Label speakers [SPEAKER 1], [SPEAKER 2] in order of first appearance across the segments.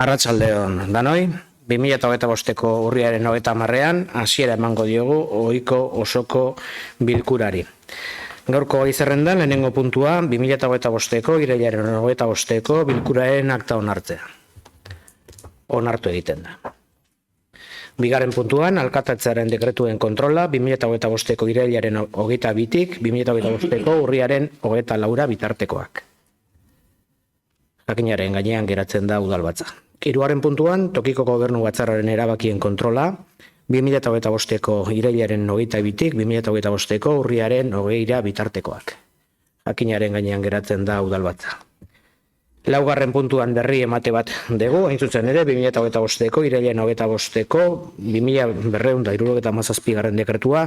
[SPEAKER 1] Arratsaldeon danoi, 2025ko urriaren 30ean hasiera emango diogu ohiko osoko bilkurari. Gaurko gai zerrendan lehenengo puntua 2025ko irailaren 25ko bilkuraren akta onartzea. Onartu egiten da. Bigarren puntuan alkatetzearen dekretuen kontrola 2025ko irailaren 22tik 2025ko urriaren 24 bitartekoak. Jakinaren gainean geratzen da udalbatza. Hirugarren puntuan, tokiko gobernu batzarraren erabakien kontrola, 2025ko irailaren 22tik 2025ko urriaren 20 bitartekoak. Jakinaren gainean geratzen da udalbatza. Laugarren puntuan berri emate bat dugu, hain zuzen ere, 2025ko irailaren 25ko 2277 dekretua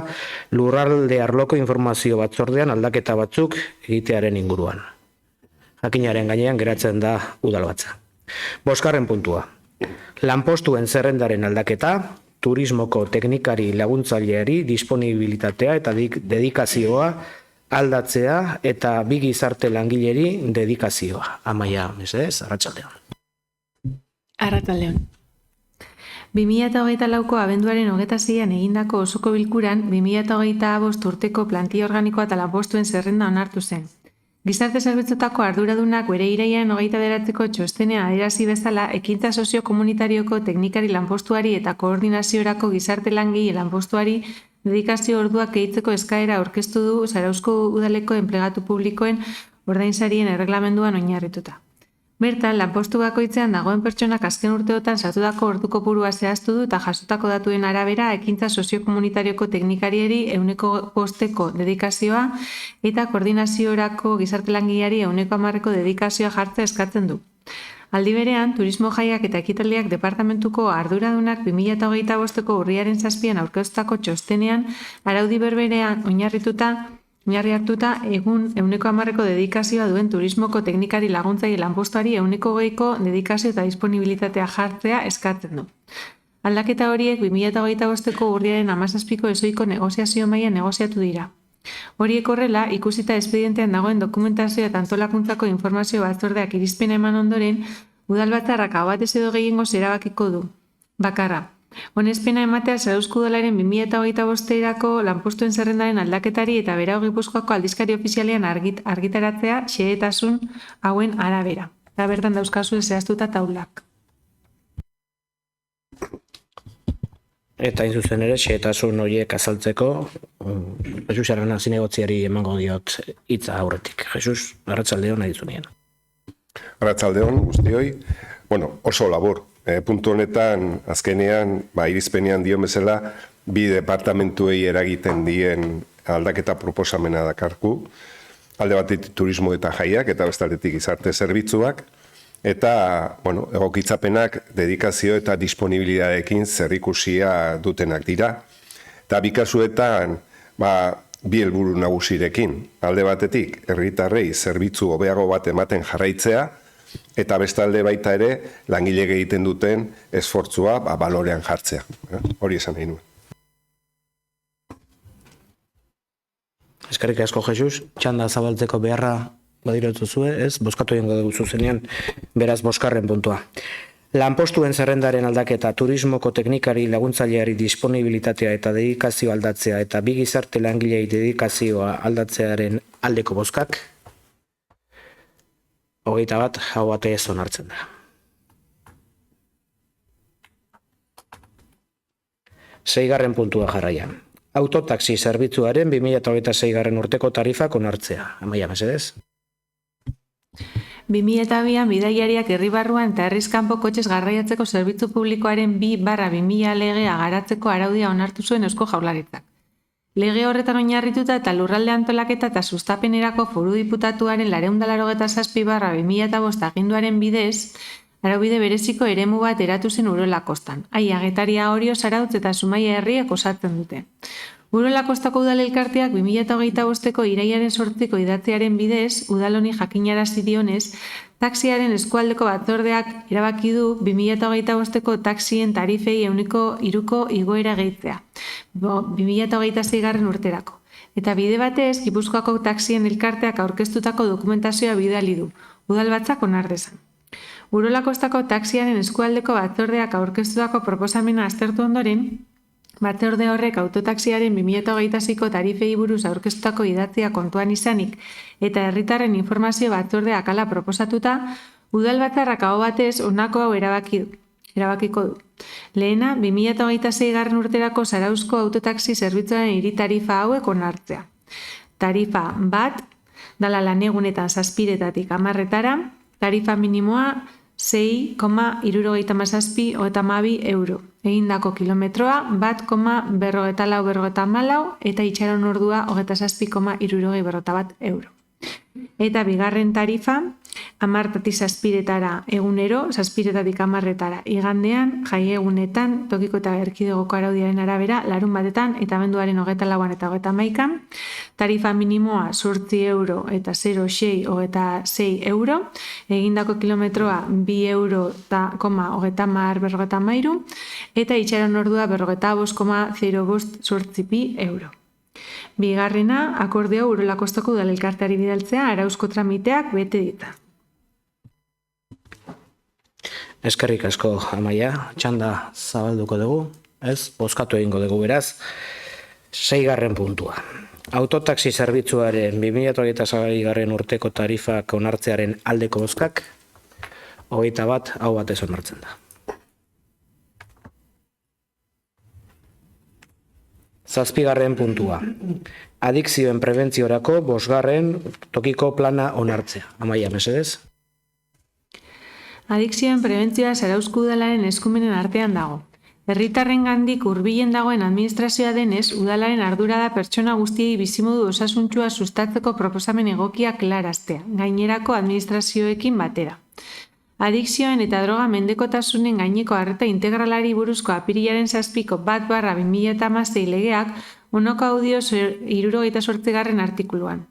[SPEAKER 1] lurralde arloko informazio batzordean aldaketa batzuk egitearen inguruan. Jakinaren gainean geratzen da udalbatza. Bosgarren puntua. Lanpostuen zerrendaren aldaketa, turismoko teknikari laguntzaileari disponibilitatea eta dedikazioa aldatzea eta bi gizarte langileri dedikazioa. Amaia, mesedez, arratsaldeon.
[SPEAKER 2] Arratsaldeon. 2024ko abenduaren 26an egindako osoko bilkuran 2025 urteko plantilla organikoa eta lanpostuen zerrenda onartu zen. Gizarte zerbitzuetako arduradunak bere irailean 29ko txostenean adierazi bezala ekintza sozio-komunitarioko teknikari lanpostuari eta koordinaziorako gizarte langile lanpostuari dedikazio orduak gehitzeko eskaera aurkeztu du Zarauzko udaleko enplegatu publikoen ordainsarien erreglamenduan oinarrituta. Bertan, lanpostu bakoitzean dagoen pertsonak azken urteotan sartutako ordu kopurua zehaztu du eta jasotako datuen arabera ekintza sozio-komunitarioko teknikarieri 100% dedikazioa eta koordinaziorako gizarte langileari 110% dedikazioa jartzea eskatzen du. Aldi berean, turismo jaiak eta ekitaldiak departamentuko arduradunak 2025ko urriaren 7an aurkeztutako txostenean araudi berberean oinarri hartuta egun 110% dedikazioa duen turismoko teknikari laguntzaile lanpostuari 120ko dedikazio eta disponibilitatea jartzea eskatzen du. Aldaketa horiek 2025ko urriaren 17ko ezohiko negoziazio mailan negoziatu dira. Horiek horrela, ikusita espedientean dagoen dokumentazio eta antolakuntzako informazio batzordeak irizpena eman ondoren, udalbatzarrak aho batez edo gehiengoz erabakiko du. Bakarra. Onespena ematea Zarauzko udalaren 2025erako lanpostuen zerrendaren aldaketari eta Berau Gipuzkoako aldizkari ofizialean argitaratzea xehetasun hauen arabera. Da bertan dauzkazu zehaztuta taulak.
[SPEAKER 1] Eta hain zuzen ere, xehetasun horiek azaltzeko, Jesus Arana zinegotziari emango diot hitza aurretik. Jesus, arratsaldeon nahi dizunien.
[SPEAKER 3] Arratsaldeon guztioi, oso labur. Puntu honetan, azkenean, irizpenean dion bezala, bi departamentuei eragiten dien aldaketa proposamena dakarku, alde batetik turismo eta jaiak, eta bestaldetik gizarte zerbitzuak, eta, egokitzapenak dedikazio eta disponibilidadeekin zerikusia dutenak dira. Eta bi kasuetan, bi helburu nagusirekin, alde batetik, herritarrei zerbitzu hobeago bat ematen jarraitzea, eta bestalde baita ere, langile egiten duten esfortzua balorean jartzea. Hori esan nahi nuen.
[SPEAKER 1] Eskerrik asko, Jesus. Txanda zabaltzeko beharra badirotu zuen, ez? Bozkatu egingo dugu zuzenean, beraz bosgarren puntua. Lanpostuen zerrendaren aldaketa, turismoko teknikari laguntzaileari disponibilitatea eta dedikazio aldatzea eta bi gizarte langilei dedikazioa aldatzearen aldeko bozkak, 21 hau batez onartzen da. Seigarren puntua jarraian. Autotaxi zerbitzuaren 2026 urteko tarifak onartzea. Amaia, mesedez?
[SPEAKER 2] 2002an bidaiariak herri barruan eta herriz kanpo kotxez garraiatzeko zerbitzu publikoaren 2/2000 legea garatzeko araudia onartu zuen Eusko Jaurlaritzak. Lege horretan oinarrituta eta lurralde antolaketa eta sustapenerako foru diputatuaren 487/2005 aginduaren bidez, araubide bereziko eremu bat eratu zen Urola Kostan. Aia, Getaria, Orio, Zarautz eta Zumaia herriek osatzen dute. Urola Kostako udal elkarteak 2025ko irailaren 8ko idatziaren bidez, udal honi jakinarazi dionez, taxiaren eskualdeko batzordeak erabaki du 2025ko taxien tarifei 3ko igoera gehitzea, 2026 urterako. Eta bide batez, Gipuzkoako taxien elkarteak aurkeztutako dokumentazioa bidali du, udalbatzak onar dezan. Urolakostako taxiaren eskualdeko batzordeak aurkeztutako proposamena aztertu ondoren, batzorde horrek autotaxiaren 2026ko tarifei buruz aurkeztutako idatzia kontuan izanik eta herritarren informazio batzordeak hala proposatuta, udalbatzarrak aho batez honako hau erabakiko du. Lehena, 2026 urterako Zarauzko autotaxi zerbitzuaren hiri tarifa hauek onartzea. Tarifa bat, dala lanegunetan 7:00 10:00, tarifa minimoa 6,77 euro. Egindako kilometroa 1,44 eta itxaron ordua 27,61 euro. Eta bigarren tarifa, 10:00 egunero, 7:00 igandean, jaiegunetan, tokiko eta erkidegoko araudiaren arabera, larun batetan eta abenduaren 24 eta 31, tarifa minimoa 8 euro eta 0,6 euro, egindako kilometroa 2 euro eta itxaron ordua 45,08 euro. Bigarrena, akordeo Urolakostoko udalelkarteari bidaltzea arauzko tramiteak bete dita.
[SPEAKER 1] Eskerrik asko, Amaia, txanda zabalduko dugu, bozkatu egingo dugu beraz. 6. puntua. Autotaxi zerbitzuaren 2026 urteko tarifak onartzearen aldeko bozkak, 21 hau batez onartzen da. 7. puntua. Adikzioen prebentziorako 5. tokiko plana onartzea. Amaia, mesedez?
[SPEAKER 2] Adikzioen prebentzioa Zarauzko udalaren eskumenen artean dago. Herritarrengandik hurbilen dagoen administrazioa denez, udalaren ardura da pertsona guztiei bizimodu osasuntsua sustatzeko proposamen egokia klaraztea, gainerako administrazioekin batera. Adikzioen eta droga mendekotasunen gaineko arreta integralari buruzko apirilaren 7ko 1/2016 legeak honako audio 78. artikuluan.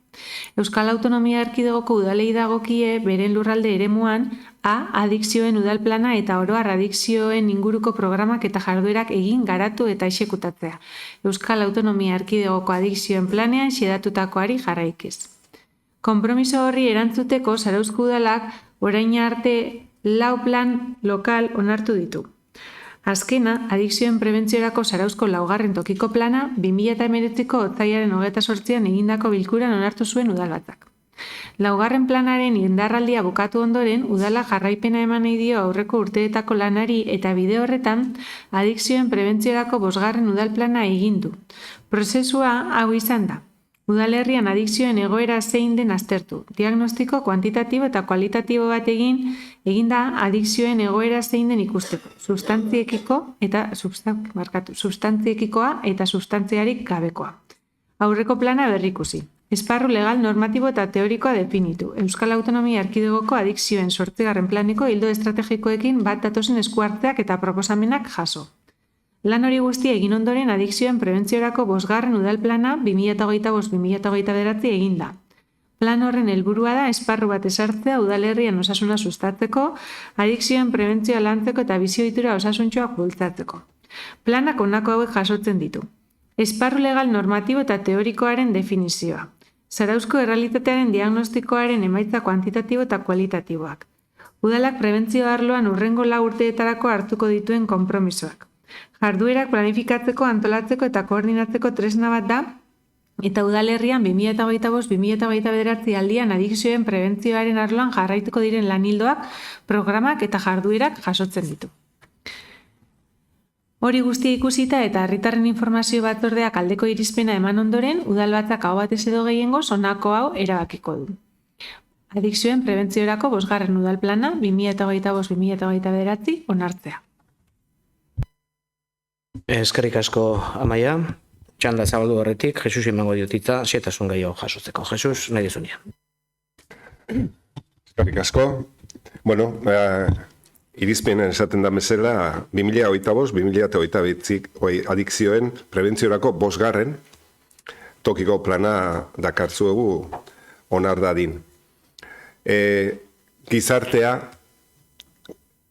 [SPEAKER 2] Euskal Autonomia Erkidegoko udalei dagokie beren lurralde eremuan A. Adikzioen udalplana eta oroar adikzioen inguruko programak eta jarduerak egin garatu eta exekutatzea. Euskal Autonomia Erkidegoko adikzioen planean xedatutakoari jarraikiz. Konpromiso horri erantzuteko Zarauzko udalak orain arte 4 plan lokal onartu ditu. Azkena, adikzioen prebentziorako Zarauzko 4. tokiko plana 2019ko otsailaren 28an egindako bilkuran onartu zuen udalbatzak. 4. planaren indarraldia bukatu ondoren, udala jarraipena eman nahi dio aurreko urteetako lanari eta bide horretan adikzioen prebentziorako 5. udalplana egin du. Prozesua hau izan da. Udalerrian adikzioen egoera zein den aztertu. Diagnostiko kuantitatibo eta kualitatibo bat eginda adikzioen egoera zein den ikusteko. Substantziekikoa eta substantziarik gabekoa. Aurreko plana berrikusi. Esparru legal, normatibo eta teorikoa definitu. Euskal Autonomia Erkidegoko adikzioen 8. planeko ildo estrategikoekin bat datozen esku hartzeak eta proposamenak jaso. Lan hori guztia egin ondoren adikzioen prebentziorako 5. udalplana 2025-2029 eginda. Plan horren helburua da esparru bat ezartzea udalerrian osasuna sustatzeko, adikzioen prebentzioa lantzeko eta bizioitura osasuntxoak bultzatzeko. Planak honako hauek jasotzen ditu. Esparru legal normatibo eta teorikoaren definizioa. Zarauzko errealitatearen diagnostikoaren emaitza kuantitatibo eta kualitatiboak. Udalak prebentzio arloan hurrengo 4 urteetarako hartuko dituen konpromisoak. Jarduerak planifikatzeko, antolatzeko eta koordinatzeko tresna bat da, eta udalerrian 2025-2029 aldian adikzioen prebentzioaren arloan jarraituko diren lanildoak, programak eta jarduerak jasotzen ditu. Hori guztia ikusita eta herritarren informazio batzordeak aldeko irizpena eman ondoren, udalbatzak aho batez edo gehiengoz honako hau erabakiko du. Adikzioen prebentziorako 5. udalplana 2025-2029 onartzea.
[SPEAKER 1] Eskerrik asko, Amaia. Txanda zabaldu horretik, Jesus emango diotitza, xetasun gehiago jasotzeko. Jesus, nahi dezunia.
[SPEAKER 3] Eskerrik asko. Bueno, irizpenen esaten da bezala, 2025-2028 adikzioen prebentziorako 5. tokiko plana dakartzuegu onar dadin. Gizartea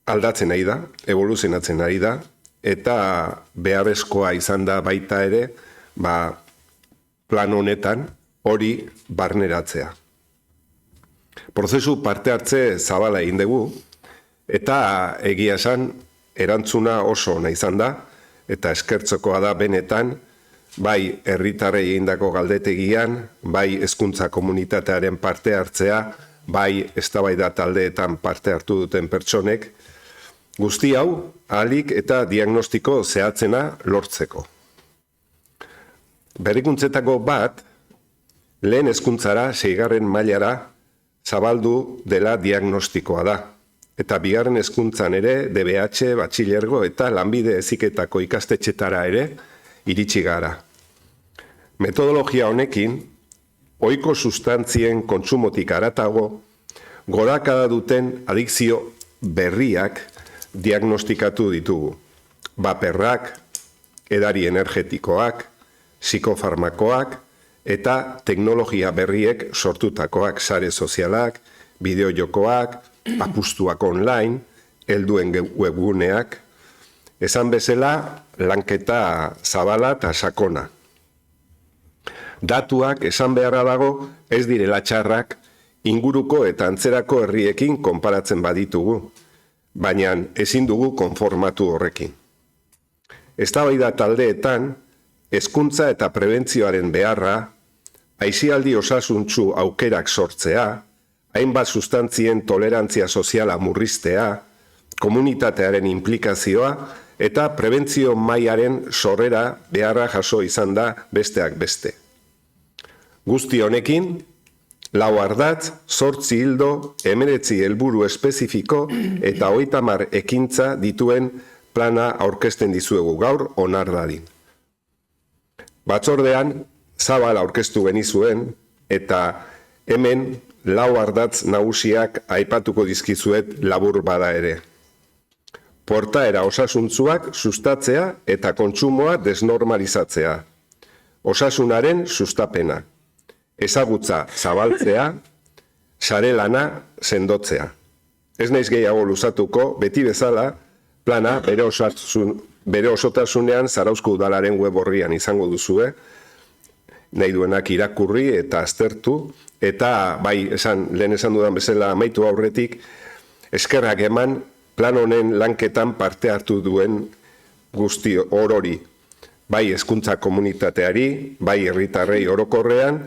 [SPEAKER 3] aldatzen ari da, evoluzionatzen ari da, eta beharrezkoa izan da baita ere, plan honetan hori barneratzea. Prozesu parte hartze zabala egin dugu, Eta egia esan, erantzuna oso ona izan da, eta eskertzekoa da benetan, bai herritarrei egindako galdetegian, bai hezkuntza komunitatearen parte hartzea, bai eztabaida taldeetan parte hartu duten pertsonek, guzti hau ahalik eta diagnostiko zehatzena lortzeko. Berrikuntzetako bat, lehen hezkuntzara 6. mailara zabaldu dela diagnostikoa da. Eta 2. hezkuntzan ere, DBH, batxilergo eta lanbide heziketako ikastetxetara ere iritsi gara. Metodologia honekin, ohiko sustantzien kontsumotik haratago, gorakada duten adikzio berriak diagnostikatu ditugu. Baperrak, edari energetikoak, psikofarmakoak eta teknologia berriek sortutakoak, sare sozialak, bideojokoak, apustuak online, helduen webguneak, esan bezala lanketa zabala eta sakona. Datuak esan beharra dago ez direla txarrak inguruko eta antzerako herriekin konparatzen baditugu, baina ezin dugu konformatu horrekin. Eztabaida taldeetan, hezkuntza eta prebentzioaren beharra, aisialdi osasuntsu aukerak sortzea, hainbat sustantzien tolerantzia soziala murriztea, komunitatearen implikazioa eta prebentzio mailaren sorrera beharra jaso izan da besteak beste. Guzti honekin, 4 ardatz, 8 ildo, 19 helburu espezifiko eta 30 ekintza dituen plana aurkezten dizuegu gaur onar dadin. Batzordean, zabal aurkeztu genizuen eta hemen 4 ardatz nagusiak aipatuko dizkizuet labur bada ere. Portaera osasuntzuak sustatzea eta kontsumoa desnormalizatzea. Osasunaren sustapena. Ezagutza zabaltzea, sare lana sendotzea. Ez naiz gehiago luzatuko, beti bezala, plana bere osotasunean Zarauzko udalaren web orrian izango duzue, nahi duenak irakurri eta aztertu, eta bai, lehen esan dudan bezala amaitu aurretik, eskerrak eman plan honen lanketan parte hartu duen guzti orori, bai hezkuntza komunitateari, bai herritarrei orokorrean,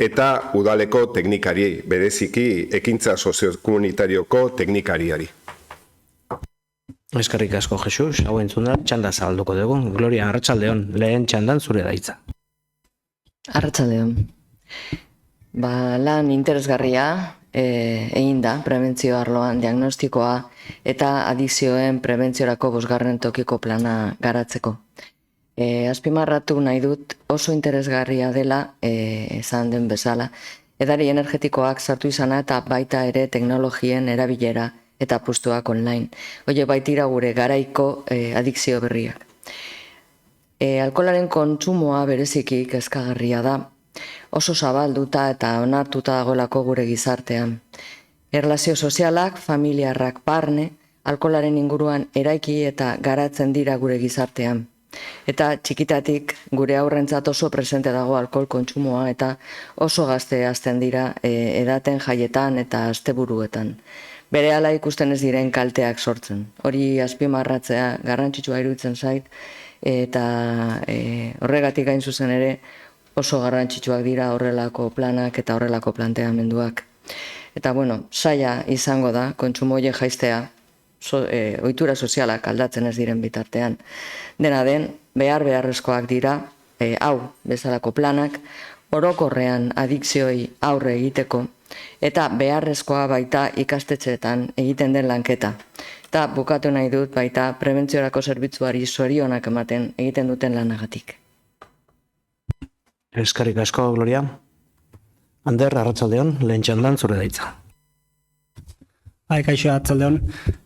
[SPEAKER 3] eta udaleko teknikari, bereziki ekintza soziokomunitarioko teknikariari.
[SPEAKER 1] Eskerrik asko, Jesus, hau entzun da, txanda zabalduko dugu. Gloria, arratsaldeon, lehen txandan zure daitza.
[SPEAKER 4] Arratsaldeon. Lan interesgarria egin da prebentzio arloan diagnostikoa eta adikzioen prebentziorako 5. tokiko plana garatzeko. Azpimarratu nahi dut oso interesgarria dela, esan den bezala, edari energetikoak sartu izana eta baita ere teknologien erabilera eta apustuak online. Oie, baitira gure garaiko adikzio berriak. Alkoholaren kontsumoa bereziki kezkagarria da, oso zabalduta eta onartuta dagoelako gure gizartean. Erlazio sozialak, familiarrak barne, alkoholaren inguruan eraiki eta garatzen dira gure gizartean. Eta txikitatik gure aurrentzat oso presente dago alkohol kontsumoa eta oso gazte hasten dira edaten jaietan eta asteburuetan. Berehala ikusten ez diren kalteak sortzen. Hori azpimarratzea garrantzitsua iruditzen zait eta horregatik gain zuzen ere oso garrantzitsuak dira horrelako planak eta horrelako planteamenduak. Eta zaila izango da kontsumo horiek jaistea, ohitura sozialak aldatzen ez diren bitartean. Dena den, beharrezkoak dira, hau bezalako planak, orokorrean adikzioi aurre egiteko, eta beharrezkoa baita ikastetxeetan egiten den lanketa. Eta bukatu nahi dut baita prebentziorako zerbitzuari zorionak ematen egiten duten lanagatik.
[SPEAKER 1] Eskerrik asko, Gloria. Ander, arratsaldeon, lehen txandan zure daitza.
[SPEAKER 5] Kaixo, arratsaldeon.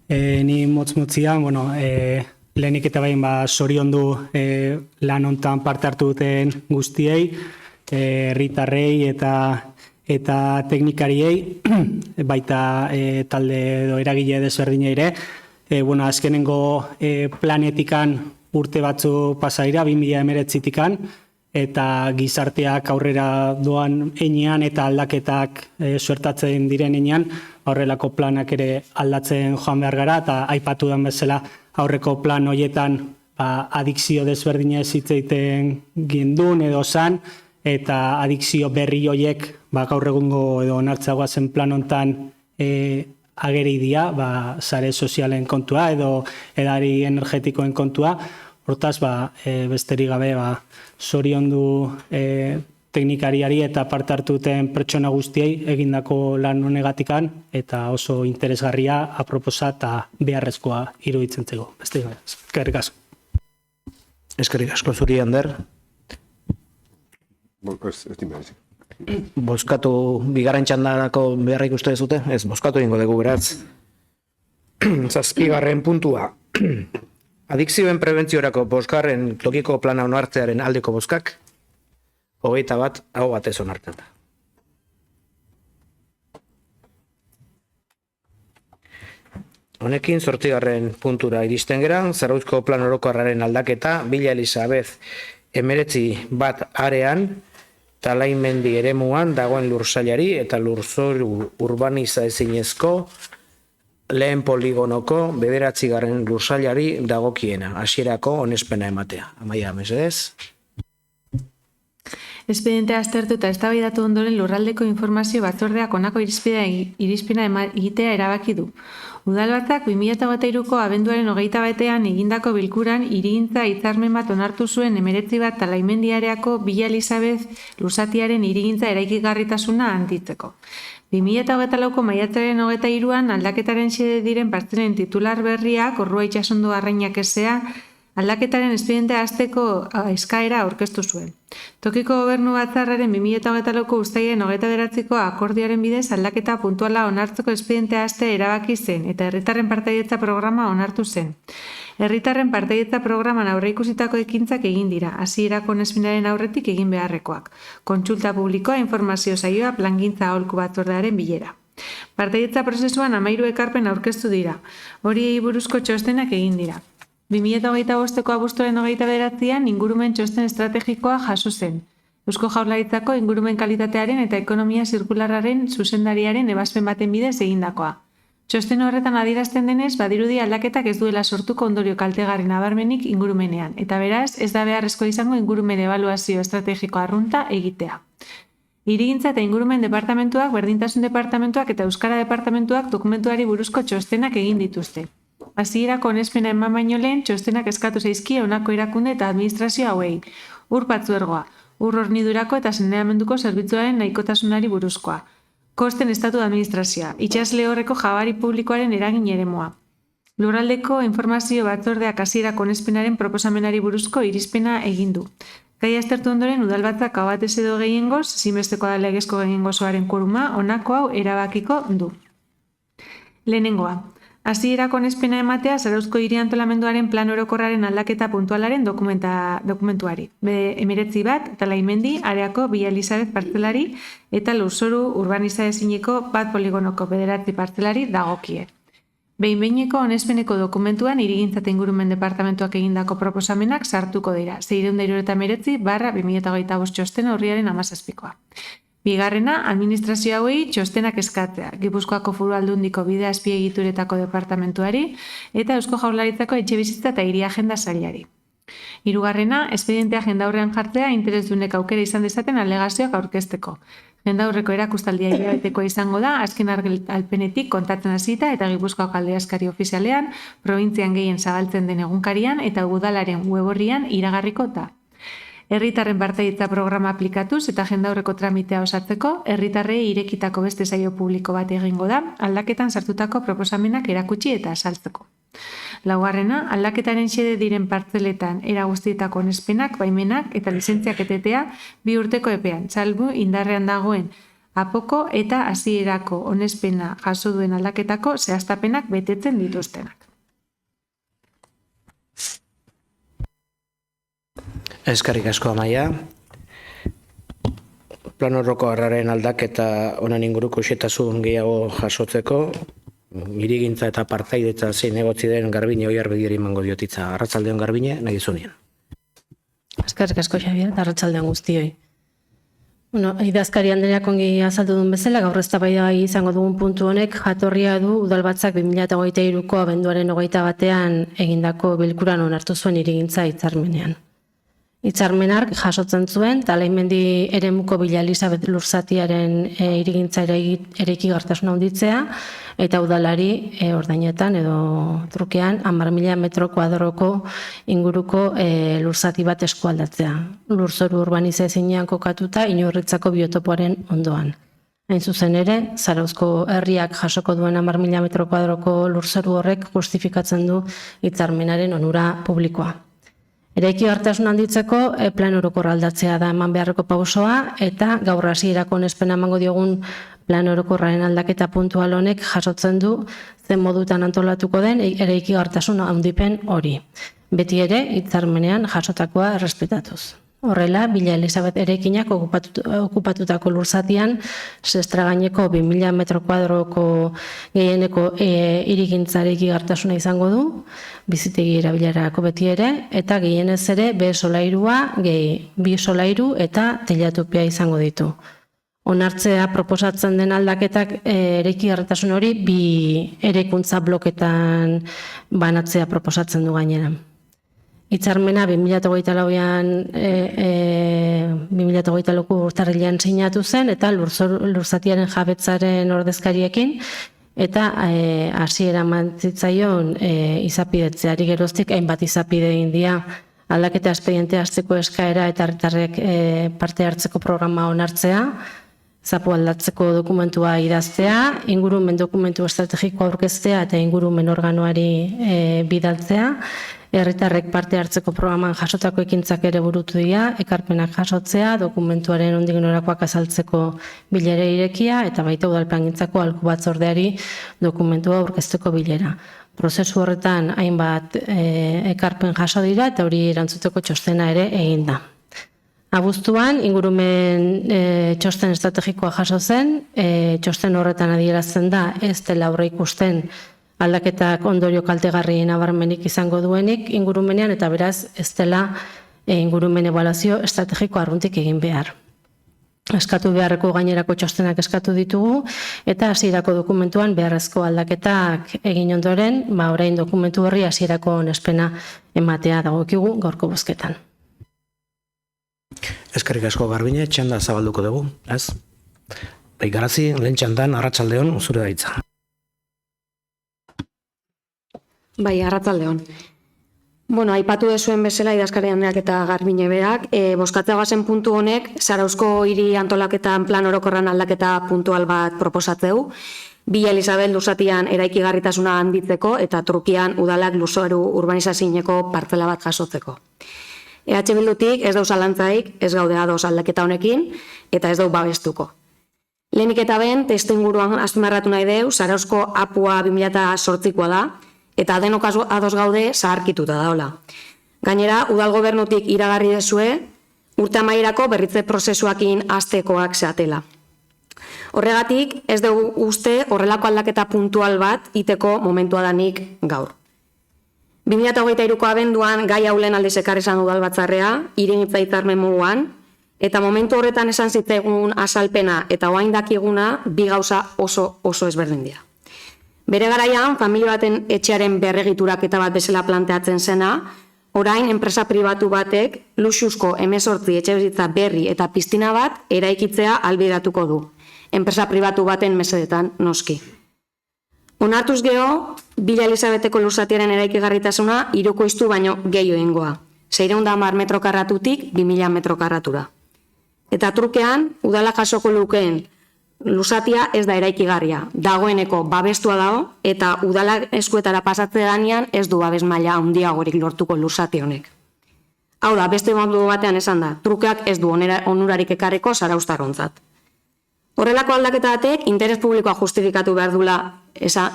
[SPEAKER 5] Ni motz-motzia, lehenik eta bain zoriondu lan hontan parte hartu duten guztiei, herritarrei eta teknikariei, baita talde edo eragile desberdinei ere. Azkenengo planetikan urte batzu pasaira, 2019tikan, eta gizarteak aurrera doan enean eta aldaketak suertatzen diren enean, horrelako planak ere aldatzen joan behar gara, eta aipatu den bezala aurreko plan horietan adikzio desberdinez hitz egiten gindun edo zan, eta adikzio berri horiek gaur egungo edo onartzagoa zen plan hontan ageri dira, sare sozialen kontua edo edari energetikoen kontua. Hortaz, besterik gabe, zoriondu teknikariari eta parte hartuten pertsona guztiei egindako lan honegatikan, eta oso interesgarria, aproposa eta beharrezkoa iruditzen zego. Besterik gabe, eskerrik asko.
[SPEAKER 1] Eskerrik asko zuri, Ander. Bozkatu bigarren txandarako beharrik uste dezute? Ez, bozkatu egingo dugu beraz. 7. puntua. Adikzioen prebentziorako 5. tokiko plana onartzearen aldeko bozkak, 21 aho batez onartzen da. Honekin 8. puntura iristen geran, Zarauzko plan orokorraren aldaketa, Villa Elisabeth 19 arean, Talaimendi eremuan dagoen lursailari eta lurzoru urbanizaezinezko lehen poligonoko 9. lursailari dagokiena, hasierako onespena ematea. Amaia, mesedez.
[SPEAKER 2] Espedientea aztertu eta eztabaidatu ondoren lurraldeko informazio batzordeak honako irizpena egitea erabaki du. Udalbatzak 2023ko abenduaren 21ean egindako bilkuran hirigintza hitzarmen bat onartu zuen 19 Talaimendi areako Villa Elisabeth luzatiaren hirigintza eraikigarritasuna handitzeko. 2024ko maiatzaren 23an aldaketaren xede diren partzelen titular berriak Orrua itsasondo Arrainak S.A. aldaketaren espedientea hasteko eskaera aurkeztu zuen. Tokiko gobernu batzarraren 2024ko uztailaren 29ko akordioaren bidez aldaketa puntuala onartzeko espedientea haste erabaki zen eta herritarren partaidetza programa onartu zen. Herritarren partaidetza programan aurreikusitako ekintzak egin dira, hasierako onesmenaren aurretik egin beharrekoak. Kontsulta publikoa, informazio saioa, plangintza aholku batzordearen bilera. Partaidetza prozesuan 13 ekarpen aurkeztu dira. Horiei buruzko txostenak egin dira. 2025ko abuztuaren 29an ingurumen txosten estrategikoa jaso zen. Eusko Jaurlaritzako ingurumen kalitatearen eta ekonomia zirkularraren zuzendariaren ebazpen baten bidez egindakoa. Txosten horretan adierazten denez, badirudi aldaketak ez duela sortuko ondorio kaltegarri nabarmenik ingurumenean, eta beraz, ez da beharrezko izango ingurumen ebaluazio estrategiko arrunta egitea. Hirigintza eta ingurumen departamentuak, berdintasun departamentuak eta euskara departamentuak dokumentuari buruzko txostenak egin dituzte. Hasierako onespena eman baino lehen, txostenak eskatu zaizkie honako erakunde eta administrazio hauei. Ur Patzuergoa, ur hornidurako eta saneamenduko zerbitzuaren nahikotasunari buruzkoa. Kosten estatu administrazioa, itsasle horreko jabari publikoaren eragin eremua. Lurraldeko informazio batzordeak hasierako onespenaren proposamenari buruzko irizpena egin du. Gai aztertu ondoren udalbatzak aho batez edo gehiengoz, ezinbesteko da legezko gehiengozoaren quoruma, honako hau erabakiko du. Lehenengoa. Hasierako onespena ematea Zarauzko hiri antolamenduaren plan orokorraren aldaketa puntualaren dokumentuari. 19 Talaimendi areako Villa Elisabeth partzelari eta lurzoru urbanizaezineko bat poligonoko 9 partzelari dagokie. Behin-behineko onespeneko dokumentuan hirigintza eta ingurumen departamentuak egindako proposamenak sartuko dira. 679/2025 txostena urriaren 17koa. Bigarrena, administrazio hauei txostenak eskatzea, Gipuzkoako Foru Aldundiko bide azpiegituretako departamentuari eta Eusko Jaurlaritzako etxebizitza eta hiri agenda sailari. Hirugarrena, espedientea jendaurrean jartzea interesdunek aukera izan dezaten alegazioak aurkezteko. Jendaurreko erakustaldia hilabetekoa izango da, azken alpenetik kontatzen hasita eta Gipuzkoako aldeazkari ofizialean, probintzian gehien zabaltzen den egunkarian eta udalaren web-orrian iragarriko da. Herritarren partaidetza programa aplikatuz eta jendaurreko tramitea osatzeko, herritarrei irekitako beste saio publiko bat egingo da, aldaketan sartutako proposamenak erakutsi eta azaltzeko. Laugarrena, aldaketaren xede diren partzeletan era guztietako onespenak, baimenak eta lizentziak etetea 2 urteko epean, salbu indarrean dagoen apoko eta hasierako onespena jaso duen aldaketako zehaztapenak betetzen dituztenak.
[SPEAKER 1] Eskerrik asko, Amaia. Plan orokorraren aldaketa honen inguruko xehetasun gehiago jasotzeko, hirigintza eta partaidetza zein egotzi den Garbine Oiarbidiri emango diotitza. Arratsaldeon Garbine, nahi zunien.
[SPEAKER 6] Eskerrik asko, Xabier, eta arratsaldeon guztioi. Idazkari Andreak ongi azaldu duen bezala, gaur eztabaidagai izango dugun puntu honek jatorria du Udalbatzak 2023ko abenduaren 21ean egindako bilkuran onartu zuen hirigintza hitzarmenean. Hitzarmenak jasotzen zuen Talaimendi eremuko Bila Elisabet lurzatiaren hirigintza eraikigartasuna handitzea eta udalari ordainetan edo trukean 10.000 metro kuadroko inguruko lurzati bat eskualdatzea. Lurzoru urbanizazioan kokatuta Inurritzako biotopoaren ondoan. Hain zuzen ere, Zarauzko herriak jasoko duen 10.000 metro kuadroko lurzoru horrek justifikatzen du hitzarmenaren onura publikoa. Eraikigartasun handitzeko plan orokorra aldatzea da eman beharreko pausoa eta gaur hasierako onespena emango diogun plan orokorraren aldaketa puntual honek jasotzen du zen modutan antolatuko den eraikigartasun handipen hori. Beti ere hitzarmenean jasotakoa errespetatuz. Horrela, Bila Elisabet eraikinak okupatutako lurzatian sestragaineko 2.000 metro kuadroko gehieneko hirigintza eraikigartasuna izango du, bizitegi erabilerarako beti ere, eta gehienez ere B solairua, bi solairu eta teilatupia izango ditu. Onartzea proposatzen den aldaketak eraikigartasun hori bi eraikuntza bloketan banatzea proposatzen du gainera. Hitzarmena 2024ko urtarrilean sinatu zen eta lurzatiaren jabetzaren ordezkariekin eta hasiera eman zitzaion izapidetzeari geroztik hainbat izapide egin dira aldaketa espedientea hasteko eskaera eta herritarrek parte hartzeko programa onartzea, zapu aldatzeko dokumentua idaztea, ingurumen dokumentu estrategikoa aurkeztea eta ingurumen organoari bidaltzea, herritarrek parte hartzeko programan jasotako ekintzak ere burutu dira, ekarpenak jasotzea, dokumentuaren nondik norakoak azaltzeko bilera irekia eta baita udalplangintzako aholku batzordeari dokumentua aurkezteko bilera. Prozesu horretan hainbat ekarpen jaso dira eta hori erantzuteko txostena ere egin da. Abuztuan ingurumen txosten estrategikoa jaso zen, txosten horretan adierazten da ez dela aurreikusten aldaketak ondorio kaltegarri nabarmenik izango duenik ingurumenean eta beraz ez dela ingurumen ebaluazio estrategiko arruntik egin behar. Eskatu beharreko gainerako txostenak eskatu ditugu eta hasierako dokumentuan beharrezko aldaketak egin ondoren, orain dokumentu horri hasierako onespena ematea dagokigu gaurko bozketan.
[SPEAKER 1] Eskerrik asko Garbine, txanda zabalduko dugu, ez? Garazi, lehen txandan, arratsaldeon, zure daitza.
[SPEAKER 7] Bai, arratsaldeon. Aipatu dezuen bezala idazkari Andreak eta Garbine berak, bozkatzea gazen puntu honek, Zarauzko hiri antolaketan plan orokorran aldaketa puntual bat proposatzeu, Bila Elisabet lurzatian eraikigarritasuna handitzeko eta trukian udalak lurzoru urbanizazioeko partzela bat jasotzeko. EH Bildutik ez dauz zalantzaik, ez gaude ados aldaketa honekin eta ez dau babestuko. Lehenik eta ben, testu inguruan azpimarratu nahi deu, Zarauzko apua 2008koa da, eta denok ados gaude zaharkituta daola. Gainera, udal gobernutik iragarri dezue, urte amaierako berritze prozesuakin hastekoak zeatela. Horregatik, ez dugu uste horrelako aldaketa puntual bat iteko momentua danik gaur. 2023ko abenduan gai haulen aldiz ekarri izan udal batzarrea, hirigintza hitzarmen moduan, eta momentu horretan esan zitzaigun azalpena eta orain dakiguna bi gauza oso ezberdin dira. Bere garaian, familia baten etxearen berregituraketa bat bezala planteatzen zena, orain enpresa pribatu batek luxuzko 18 etxebizitza berri eta piztina bat eraikitzea ahalbideratuko du. Enpresa pribatu baten mesedetan noski. Onartuz gero, Bila Elisabeteko lurzatiaren eraikigarritasuna hirukoiztu baino gehiago egingoa. 610 metro karratutik 2.000 metro karratura. Eta trukean, udala jasoko lukeen lurzatia ez da eraikigarria. Dagoeneko babestua dago eta udala eskuetara pasatze danean ez du babes maila handiagorik lortuko lurzati honek. Hau da, beste modu batean esan da, trukeak ez du onurarik ekarriko zarauztarrontzat. Horrelako aldaketa batek interes publikoa justifikatu behar dula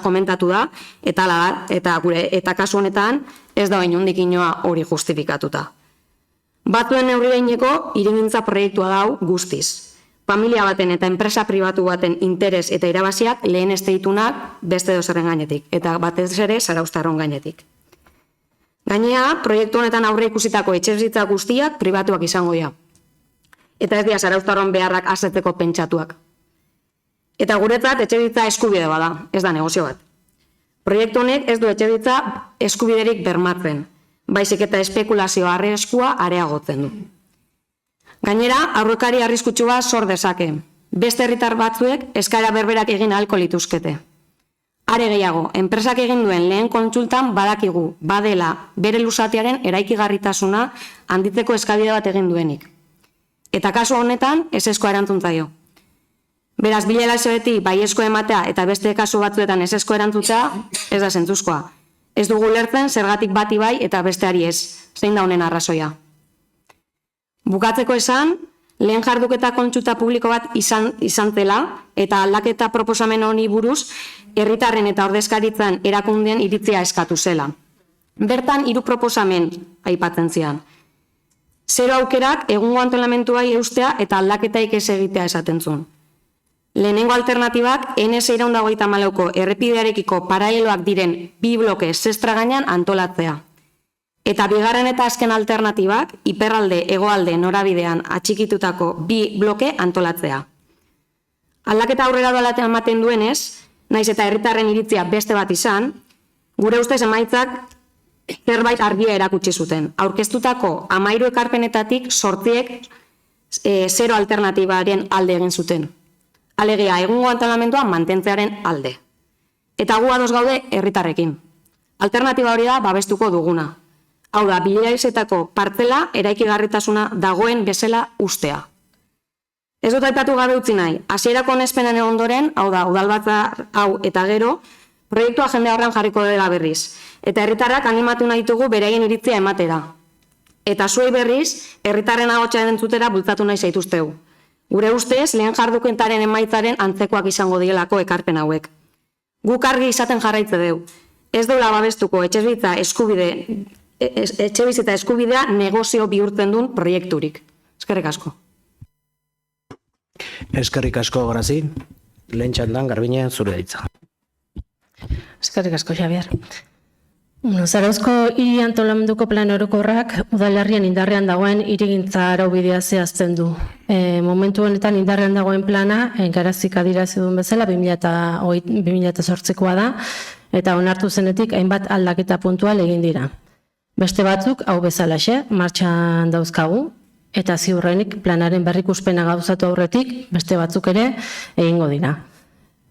[SPEAKER 7] komentatu da, eta kasu honetan ez da inondik inoa hori justifikatuta. Batzuen neurriaineko hirigintza proiektua dau guztiz. Familia baten eta enpresa pribatu baten interes eta irabaziak lehen esteitunak beste dozerren gainetik, eta batez ere zarauztarron gainetik. Gainea, proiektu honetan aurre ikusitako etxebizitza guztiak pribatuak izango dira. eta ez dira zarauztarron beharrak asetzeko pentsatuak. Eta guretzat etxebizitza eskubide bada, ez da negozio bat. Proiektu honek ez du etxebizitza eskubiderik bermatzen, baizik eta espekulazio arriskua areagotzen du. Gainera, aurrekari arriskutsua sor dezake. Beste herritar batzuek eskaera berberak egin ahalko lituzkete. Are gehiago, enpresak egin duen lehen kontsultan badakigu, badela bere luzatearen eraikigarritasuna handitzeko eskabide bat egin duenik. Eta kasu honetan, ezezkoa erantzun zaio. Beraz, bilarazio beti baiezko ematea eta beste kasu batzuetan ezezko erantzutea ez da zentzuzkoa. Ez dugu lertzen zergatik bati bai eta besteari ez, zein da honen arrazoia. Bukatzeko esan, lehen jarduketa kontsulta publiko bat izan zela eta aldaketa proposamen honi buruz herritarren eta ordezkaritzan erakundeen iritzia eskatu zela. Bertan 3 proposamen aipatzen zian. 0 aukerak egungo antolamentuai eustea eta aldaketaik ez egitea esaten zuen. Lehenengo alternatibak N624ko errepidearekiko paraleloak diren 2 bloke zestra gainean antolatzea. Eta bigarren eta azken alternatibak iparralde hegoalde norabidean atxikitutako 2 bloke antolatzea. Aldaketa aurrera doalaten ematen duenez, naiz eta herritarren iritzia beste bat izan, gure ustez emaitzak zerbait argia erakutsi zuten. Aurkeztutako 13 ekarpenetatik 8 0 alternatibaren alde egin zuten. Alegia, egungo antolamendua mantentzearen alde. Eta gu ados gaude herritarrekin. Alternatiba hori da babestuko duguna. Hau da, bilaritzetako partzela eraikigarritasuna dagoen bezala ustea. Ez dut aipatu gabe utzi nahi, hasierako onespenen ondoren, hau da, udalbatza hau eta gero, proiektua jende horren jarriko dela berriz. Eta herritarrak animatu nahi dugu beraien iritzia ematera. Eta zuei berriz, herritarren ahotsa entzutera bultzatu nahi zaituztegu. Gure ustez, lehen jardukentaren emaitzaren antzekoak izango dielako ekarpen hauek. Guk argi izaten jarraitze dugu. Ez dola babestuko etxebizitza eskubidea negozio bihurtzen duen proiekturik. Eskerrik asko.
[SPEAKER 1] Eskerrik asko, Grazi. Lehen txandan, Garbine, zure hitza.
[SPEAKER 6] Eskerrik asko, Javier. Zarauzko hiri antolamenduko plan orokorrak udalerrian indarrean dagoen hirigintza araubidea zehazten du. Momentu honetan indarrean dagoen plana, Garazik adierazi duen bezala, 2008koa da, eta onartu zenetik hainbat aldaketa puntual egin dira. Beste batzuk, hau bezalaxe, martxan dauzkagu, eta ziurrenik planaren berrikuspena gauzatu aurretik, beste batzuk ere egingo dira.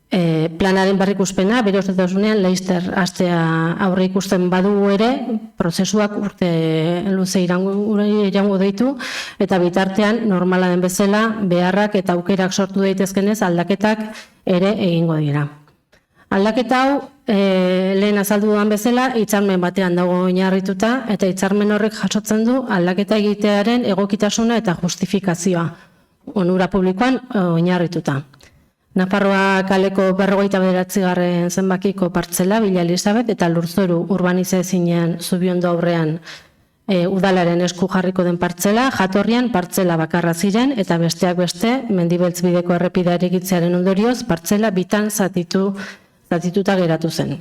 [SPEAKER 6] Planaren berrikuspena, bere osotasunean laster hastea aurre ikusten badu ere, prozesuak urte luze irango ditu, eta bitartean normala den bezala beharrak eta aukerak sortu daitezkenez aldaketak ere egingo dira. Aldaketa hau, lehen azaldu dudan bezala, hitzarmen batean dago oinarrituta, eta hitzarmen horrek jasotzen du aldaketa egitearen egokitasuna eta justifikazioa, onura publikoan oinarrituta. Nafarroa kaleko 59. zenbakiko partzela, Villa Elizabeth eta Lurzoru urbanizazioan Zubiondo aurrean udalaren esku jarriko den partzela, jatorrian partzela bakarra ziren eta besteak beste, Mendibeltz bideko errepidea erigitzearen ondorioz, partzela bitan zatituta geratu zen.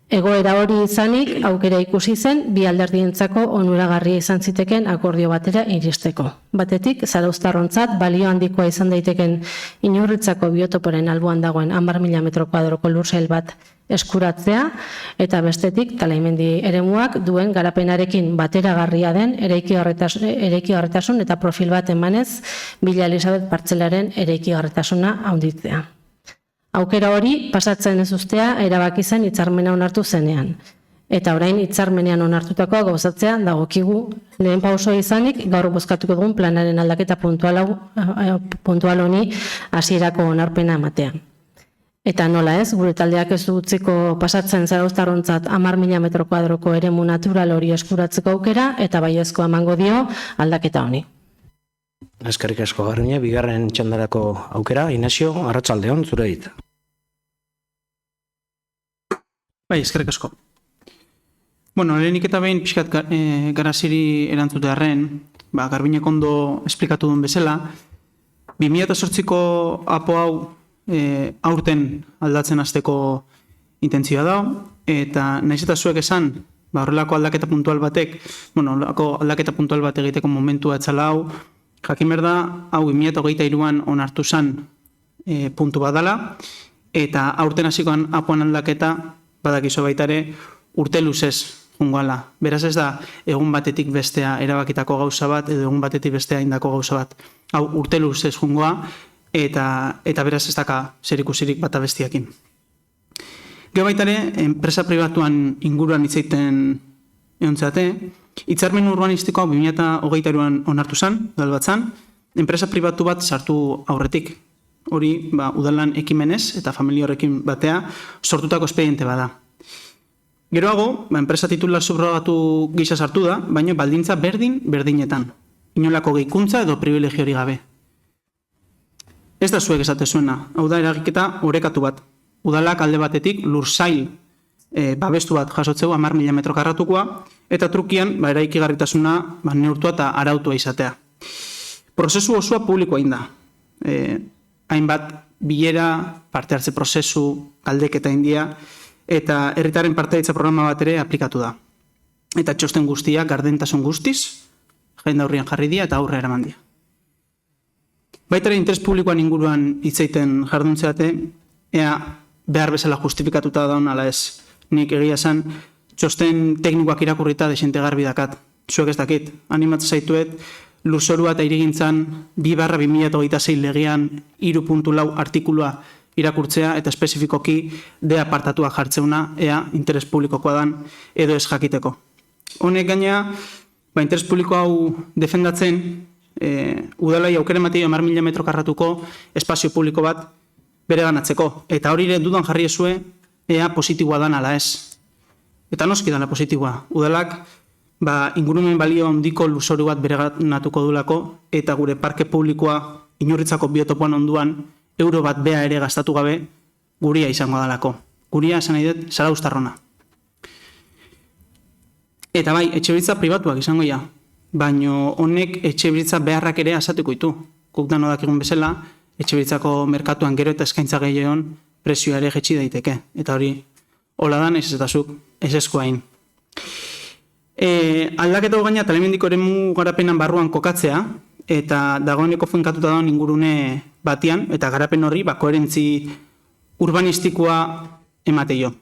[SPEAKER 6] Egoera hori izanik, aukera ikusi zen, bi alderdientzako onuragarria izan ziteken akordio batera iristeko. Batetik, zarauztarrontzat balio handikoa izan daiteken Inurritzako biotoporen alboan dagoen 10.000 metro kuadroko lursail bat eskuratzea, eta bestetik, Talaimendi eremuak duen garapenarekin bateragarria den eraikigarritasun eta profil bat emanez Villa Elizabeth partzelaren eraikigarritasuna handitzea. Aukera hori pasatzen ez ustea erabaki zen hitzarmena onartu zenean. Eta orain hitzarmenean onartutakoa gauzatzea dagokigu lehen pausoa izanik gaur bozkatuko dugun planaren aldaketa puntual honi hasierako onarpena ematea. Eta nola ez, gure taldeak ez du utziko pasatzen zarauztarrontzat 10.000 metro kuadroko eremu natural hori eskuratzeko aukera eta baiezkoa emango dio aldaketa honi.
[SPEAKER 1] Eskerrik asko, Garbine, bigarren txandarako aukera, Inazio, arratsaldeon, zure hitza.
[SPEAKER 8] Bai, eskerrik asko. Bueno, lehenik eta behin pixkat Garaziri erantzutearren, Garbinek ondo esplikatu duen bezala, 2008ko apo hau aurten aldatzen hasteko intentzioa da, eta naiz eta zuek esan, horrelako aldaketa puntual batek, horrelako aldaketa puntual bat egiteko momentua etzala hau, Jakin behar da, hau 2023an onartu zen puntu badala, eta aurten hasikoan apuan aldaketa, badakizu baita ere, urte luzez jungoala. Beraz ez da, egun batetik bestea erabakitako gauza bat, edo egun batetik bestea indako gauza bat. Hau urte luzez jungoa, eta beraz ez daka zerikusirik bata bestiakin. Gero baita ere, enpresa pribatuan inguruan hitzeiten egontzeate, hitzarmen urbanistikoa 2023an onartu zen, udalbatzan, enpresa pribatu bat sartu aurretik. Hori, udalan ekimenez eta familia horrekin batea sortutako espediente bada. Geroago, enpresa titular subrogatu gisa sartu da, baina baldintza berdinetan. Inolako gehikuntza edo privilegiori gabe. Ez da zuek esate zuena, hau da eragiketa orekatu bat. Udalak alde batetik lursail babestu bat jasotzeu 10.000 metro karratukoa, eta trukian eraikigarritasuna neurtua eta arautua izatea. Prozesu osoa publikoa inda. Hainbat bilera, parte hartze prozesu, galdeketa india, eta herritaren parteitza programa bat ere aplikatu da. Eta txosten guztia, gardentasun guztiz, jende aurrian jarri dia eta aurre eraman dia. Baitare interes publikoan inguruan hitzeiten jarduntzeate, ea behar bezala justifikatuta daun ala ez. Nik egia esan, txosten teknikoak irakurrita desente garbi dakat. Zuek ez dakit, animatzen zaituet, lurzorua eta irigintzan 2/2026 legean 3.4 artikulua irakurtzea eta espezifikoki D apartatua jartzeuna, ea interes publikokoa dan edo ez jakiteko. Honek gaina, interes publiko hau defendatzen, udalai aukera ematea 10.000 metro karratuko espazio publiko bat bere ganatzeko. Eta hori ere dudan jarri ezue, ea positiboa dan ala ez. Eta noski dana positiboa. Udalak ingurumen balio handiko lurzoru bat bere ganatuko dulako, eta gure parke publikoa Inurritzako biotopoan onduan euro bat bea ere gastatu gabe guria izango dalako. Guria esan nahi dut Zarauztarrona. Eta etxebizitza pribatuak izango ja, baino honek etxebizitza beharrak ere azatuko ditu. Guk dano dakigun bezala, etxebizitzako merkatuan gero eta eskaintza gehien prezioa ere jetxi daiteke. Eta hori, hola dan ez ezazuk ez eskuain. Aldaketa gaina telemendiko eremu garapenan barruan kokatzea, eta dagoeneko finkatuta dagoen ingurune batian, eta garapen horri koherentzi urbanistikoa emateio.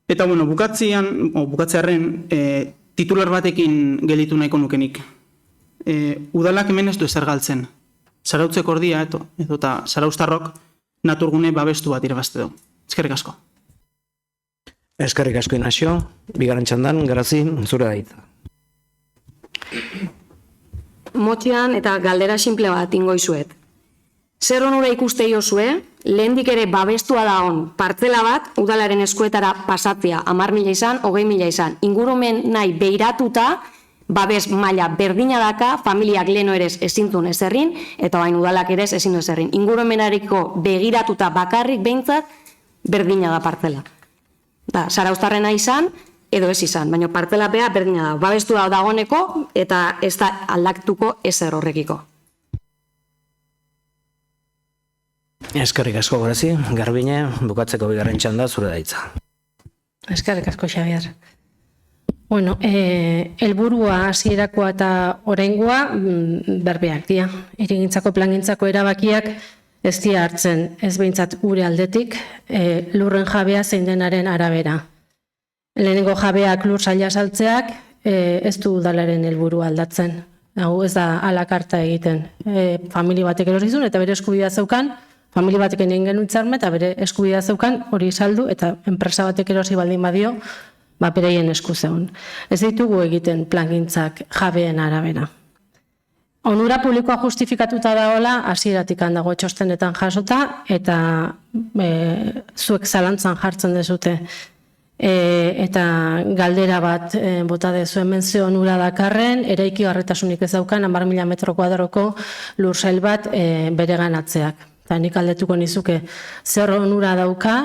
[SPEAKER 8] Eta bukatzearen titular batekin gelitu nahiko nukenik. Udalak hemen ez du ezer galtzen. Zarautzeko ordia eta Zarauztarrok naturgune babestu bat irabazte du. Eskerrik asko.
[SPEAKER 1] Eskerrik asko Inazio, bigarren txandan, Garazi, zure daitza.
[SPEAKER 7] Motxean eta galdera simple bat ingoizuet. Zer onura ikuste jozue, lehendik ere babestua da hon partzela bat, udalaren eskuetara pasatzea 10.000 izan, 20.000 izan. Ingurumen nahi beiratuta, babes maila berdina daka, familiak leno ere ezintun ezerrin, eta bain udalak ere ezin ezerrin. Ingurumenariko begiratuta bakarrik behintzat, berdina da partzela. Zarauztarrena izan, edo ez izan, baina partelapea berdina da. Babestu da dagoeneko eta ez da aldaktuko ezer horrekiko.
[SPEAKER 1] Eskerrik asko Garazi, Garbine, bukatzeko bigarren txanda zure daitza.
[SPEAKER 6] Eskerrik asko, Xabier. Helburua hasierakoa eta oraingoa berbeak dira. Hirigintzako plangintzako erabakiak ez dira hartzen, ez behintzat gure aldetik, lurren jabea zein denaren arabera. Lehenengo jabeak lur saila saltzeak ez du udalaren helburua aldatzen. Hau ez da alakarta egiten. Familia batek erosi zuen eta bere eskubidea zeukan, familia batek egin genuen hitzarmen eta bere eskubidea zeukan hori saldu eta enpresa batek erosi baldin badio, bereien esku zeun. Ez ditugu egiten plangintzak jabeen arabera. Onura publikoa justifikatuta dagoela, hasieratik dago txostenetan jasota, eta zuek zalantzan jartzen dezute. Eta galdera bat bota dezu hemen ze onura dakarren, eraikigarritasunik ez daukan 10.000 metro kuadroko lursail bat bereganatzeak. Eta nik aldetuko nizuke zer onura dauka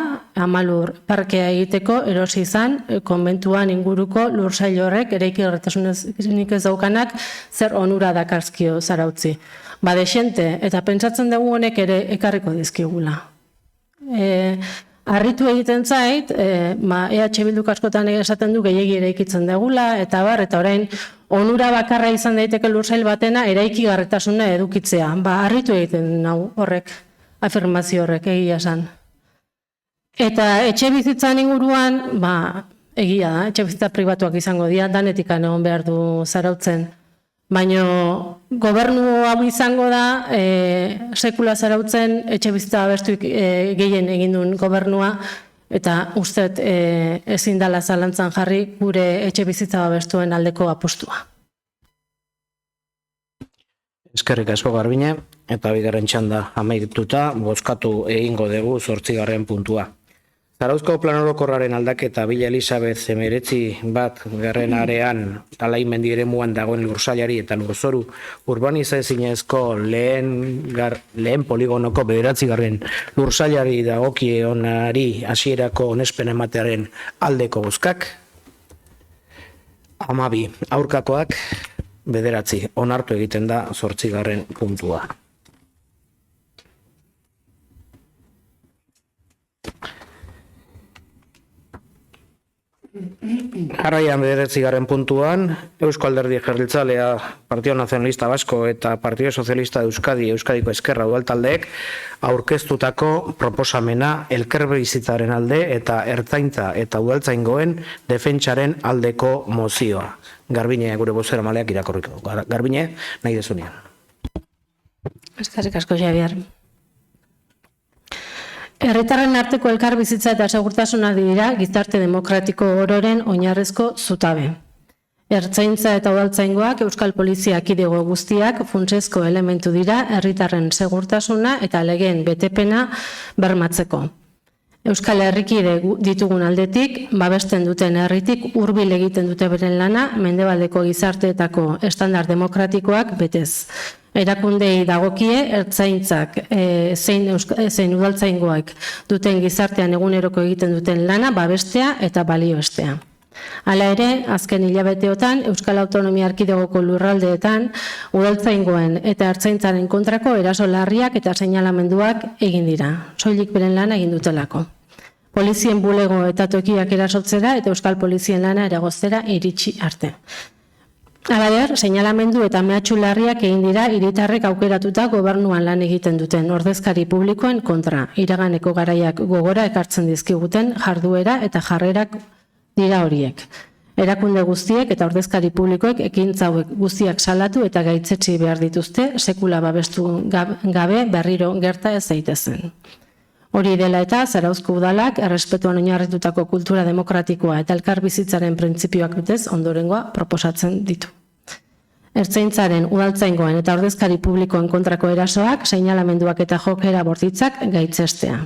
[SPEAKER 6] Amalur parkea egiteko erosi izan konbentuan inguruko lursail horrek eraikigarritasunik ez daukanak zer onura dakarzkio Zarautzi. Desente, eta pentsatzen dugu honek ere ekarriko dizkigula. Harritu egiten zait, EH Bilduk askotan esaten du gehiegi eraikitzen degula, eta orain onura bakarra izan daiteke lursail batena eraikigarritasuna edukitzea. Harritu egiten nau horrek, afirmazio horrek egia esan. Eta etxe bizitzan inguruan, egia da, etxe bizitza pribatuak izango dira, danetik egon behar du Zarautzen. Baina gobernu hau izango da, sekula Zarautzen etxe bizitza babestuik gehien egin duen gobernua, eta uste ezin dela zalantzan jarri gure etxe bizitza babestuen aldeko apustua.
[SPEAKER 1] Eskerrik asko Garbine, eta bigarren txanda amaituta, bozkatu egingo dugu 8. puntua. Zarauzko plan orokorraren aldaketa Villa Elisabet 19 arean Alaimendi eremuan dagoen lursailari eta lurzoru urbanizazioezko lehen poligonoko 9. lursailari dagokionari hasierako onespen ematearen aldeko bozkak. 12 aurkakoak 9 onartu egiten da 8. puntua. Jarraian 9. puntuan, Eusko Alderdi Jeltzalea, Partido Nacionalista Vasco eta Partido Socialista de Euskadiko Ezkerra udaltaldeek aurkeztutako proposamena elkarbizitzaren alde eta ertzaintza eta udaltzaingoen defentsaren aldeko mozioa. Garbine gure bozeramaleak irakurriko. Garbine, nahi dezunean.
[SPEAKER 6] Eskerrik asko, Javier. Herritarren arteko elkarbizitza eta segurtasuna dira gizarte demokratiko ororen oinarrizko zutabe. Ertzaintza eta udaltzaingoak Euskal Polizia kidego guztiak funtsezko elementu dira herritarren segurtasuna eta legeen betepena bermatzeko. Euskal Herrikide ditugun aldetik, babesten duten herritik hurbil egiten dute beren lana mendebaldeko gizarteetako estandar demokratikoak betez. Erakundei dagokie ertzaintzak zein udaltzaingoak duten gizartean eguneroko egiten duten lana babestea eta balioestea. Hala ere, azken hilabeteotan Euskal Autonomia Erkidegoko lurraldeetan udaltzaingoen eta ertzaintzaren kontrako eraso larriak eta seinalamenduak egin dira, soilik beren lana egin dutelako. Polizien bulego eta tokiak erasotzera eta Euskal Polizien lana eragoztera iritsi arte. Halaber, seinalamendu eta mehatxu larriak egin dira hiritarrek aukeratuta gobernuan lan egiten duten ordezkari publikoen kontra, iraganeko garaiak gogora ekartzen dizkiguten jarduera eta jarrerak dira horiek. Erakunde guztiek eta ordezkari publikoek ekintza hauek guztiak salatu eta gaitzetsi behar dituzte sekula babestu gabe berriro gerta ez daitezen. Hori dela eta Zarauzko udalak errespetuan oinarritutako kultura demokratikoa eta elkarbizitzaren printzipioak betez ondorengoa proposatzen ditu. Ertzaintzaren, udaltzaingoen eta ordezkari publikoen kontrako erasoak, seinalamenduak eta jokera bortitzak gaitzestea.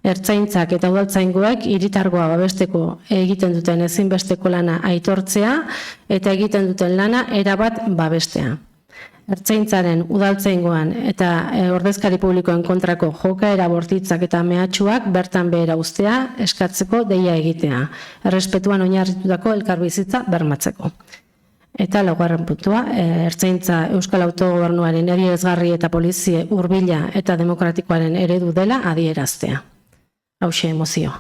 [SPEAKER 6] Ertzaintzak eta udaltzaingoek hiritargoa babesteko egiten duten ezinbesteko lana aitortzea eta egiten duten lana erabat babestea. Ertzaintzaren, udaltzaingoan eta ordezkari publikoen kontrako jokaera bortitzak eta mehatxuak bertan behera uztea eskatzeko deia egitea, errespetuan oinarritutako elkarbizitza bermatzeko. Eta 9. puntua, ertzaintza Euskal Autogobernuaren adierazgarri eta polizie hurbila eta demokratikoaren eredu dela adieraztea. Hauxe mozioa.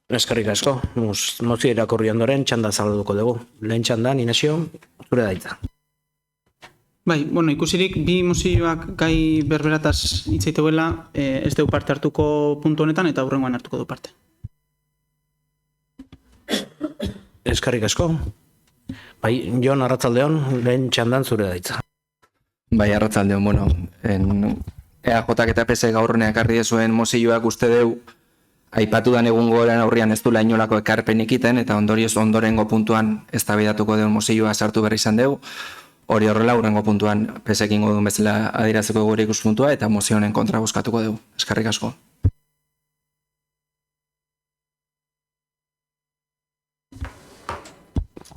[SPEAKER 1] Eskerrik asko, mozio irakurri ondoren txanda zabalduko dugu. Lehen txandan, Inesio, zure daitza.
[SPEAKER 8] Bai, ikusirik bi mozioak gai berberataz hitzaiteuela, ez dugu parte hartuko puntu honetan eta hurrengoan hartuko du parte.
[SPEAKER 1] Eskerrik asko. Bai, Jon, arratsaldeon, lehen txandan zure daitza.
[SPEAKER 9] Bai, arratsaldeon, EAJak eta PS gaurreneak ekarri zuen mozioak uste deu aipatudan egungoaren aurrian ez dula inolako ekarpenik iten eta ondorioz ondorengo puntuan eztabaidatuko den mozioa sartu berri izan deu. Hori horrela, hurrengo puntuan PSekin godun bezala adieraziko gure ikuspuntua eta mozio honen kontra bozkatuko dugu. Eskerrik asko.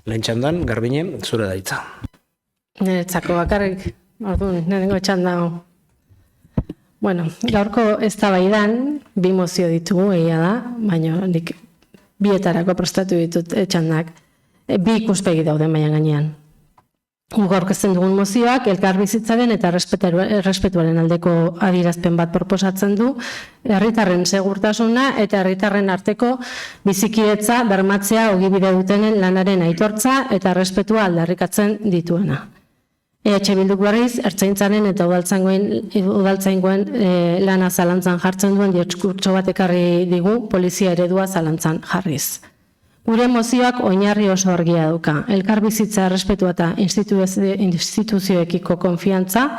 [SPEAKER 1] Lehen txandan, Garbine, zure daitza.
[SPEAKER 6] Niretzako bakarrik, orduan, nirengo txanda hau. Gaurko eztabaidan bi mozio ditugu egia da, baina nik bietarako prestatu ditut txandak. Bi ikuspegi daude mailan gainean. Guk aurkezten dugun mozioak elkarbizitzaren eta errespetuaren aldeko adierazpen bat proposatzen du, herritarren segurtasuna eta herritarren arteko bizikidetza bermatzea ogibide dutenen lanaren aitortza eta errespetua aldarrikatzen dituena. EH Bilduk berriz, ertzaintzaren eta udaltzaingoen lana zalantzan jartzen duen diskurtso bat ekarri digu polizia eredua zalantzan jarriz. Gure mozioak oinarri oso argia dauka. Elkarbizitza, errespetua eta instituzioekiko konfiantza,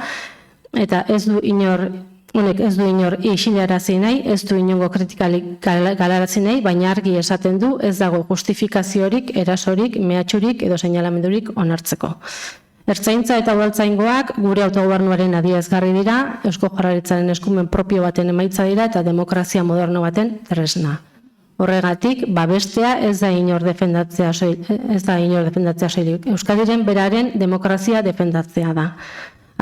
[SPEAKER 6] eta honek ez du inor isilarazi nahi, ez du inongo kritikalik galarazi nahi, baina argi esaten du ez dago justifikaziorik, erasorik, mehatxurik edo seinalamendurik onartzeko. Ertzaintza eta udaltzaingoak gure autogobernuaren adierazgarri dira, Eusko Jaurlaritzaren eskumen propio baten emaitza dira eta demokrazia moderno baten tresna. Horregatik, babestea ez da inor defendatzea soilik. Euskadiren beraren demokrazia defendatzea da.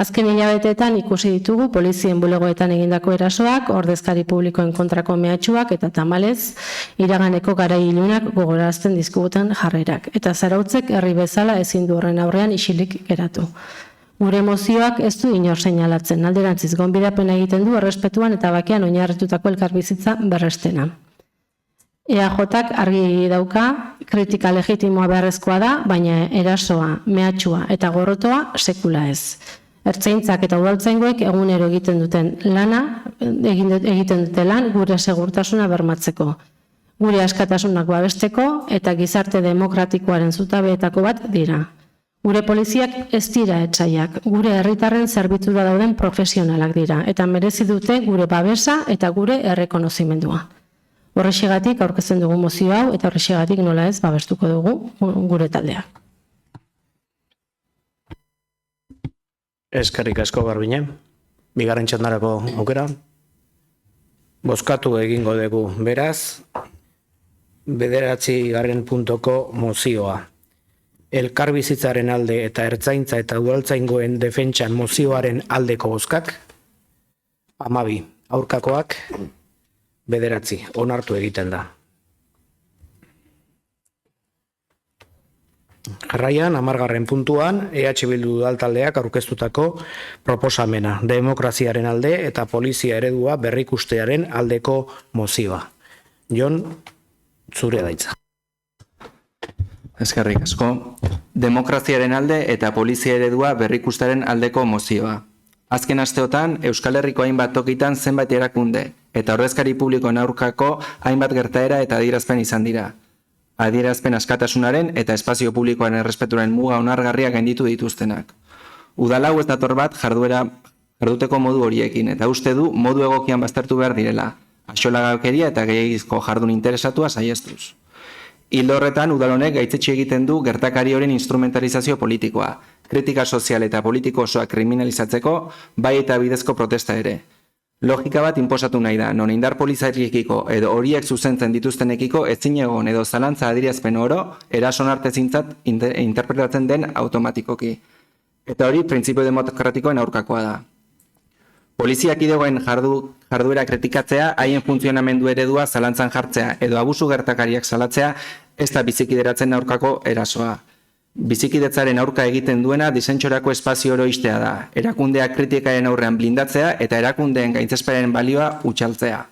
[SPEAKER 6] Azken hilabeteetan ikusi ditugu polizien bulegoetan egindako erasoak, ordezkari publikoen kontrako mehatxuak eta tamalez iraganeko garai ilunak gogorazten dizkiguten jarrerak. Eta zarautzek herri bezala ezin du horren aurrean isilik geratu. Gure mozioak ez du inor seinalatzen, alderantziz gonbidapena egiten du errespetuan eta bakean oinarritutako elkarbizitza berrestena. EAJak argi dauka, kritika legitimoa beharrezkoa da, baina erasoa, mehatxua eta gorrotoa sekula ez. Ertzaintzak eta udaltzaingoek egunero egiten dute lan gure segurtasuna bermatzeko, gure askatasunak babesteko eta gizarte demokratikoaren zutabeetako bat dira. Gure poliziak ez dira etsaiak, gure herritarren zerbitzura dauden profesionalak dira, eta merezi dute gure babesa eta gure errekonozimendua. Horrexegatik aurkezten dugu mozio hau eta horrexegatik nola ez babestuko dugu gure taldeak.
[SPEAKER 1] Eskerrik asko Garbine. Bigarren txandarako aukera. Bozkatu egingo dugu beraz. 9. puntoko mozioa. Elkarbizitzaren alde eta ertzaintza eta udaltzaingoen defentsan mozioaren aldeko bozkak. 12. Aurkakoak. 9. Onartu egiten da. Jarraian, 10. puntuan, EH Bildu udaltaldeak aurkeztutako proposamena, demokraziaren alde eta polizia eredua berrikustearen aldeko mozioa. Jon, zure daitza.
[SPEAKER 9] Eskerrik asko. Demokraziaren alde eta polizia eredua berrikustearen aldeko mozioa. Azken asteotan, Euskal Herriko hainbat tokitan zenbait erakunde eta ordezkari publikoen aurkako hainbat gertaera eta adierazpen izan dira. Adierazpen askatasunaren eta espazio publikoaren errespetuaren muga onargarria gainditu dituztenak. Udalau ez dator bat jarduteko modu horiekin eta uste du modu egokian baztertu behar direla, axolagakeria eta gehiagizko jardun interesatua saihestuz. Ildo horretan, udal honek gaitzetsi egiten du gertakari horien instrumentalizazio politikoa, kritika sozial eta politiko osoa kriminalizatzeko, bai eta bidezko protesta ere. Logika bat inposatu nahi da, non indar polizariekiko edo horiek zuzentzen dituztenekiko ezin egon edo zalantza adierazpen oro erasonartezintzat interpretatzen den automatikoki. Eta hori printzipio demokratikoen aurkakoa da. Poliziak idegoen jarduera kritikatzea, haien funtzionamendu eredua zalantzan jartzea edo abusu gertakariak salatzea ez da bizikideratzen aurkako erasoa. Bizikidetzaren aurka egiten duena disentxorako espazio oro istea da, erakundeak kritikaren aurrean blindatzea eta erakundeen gaitzesparen balioa utxaltzea.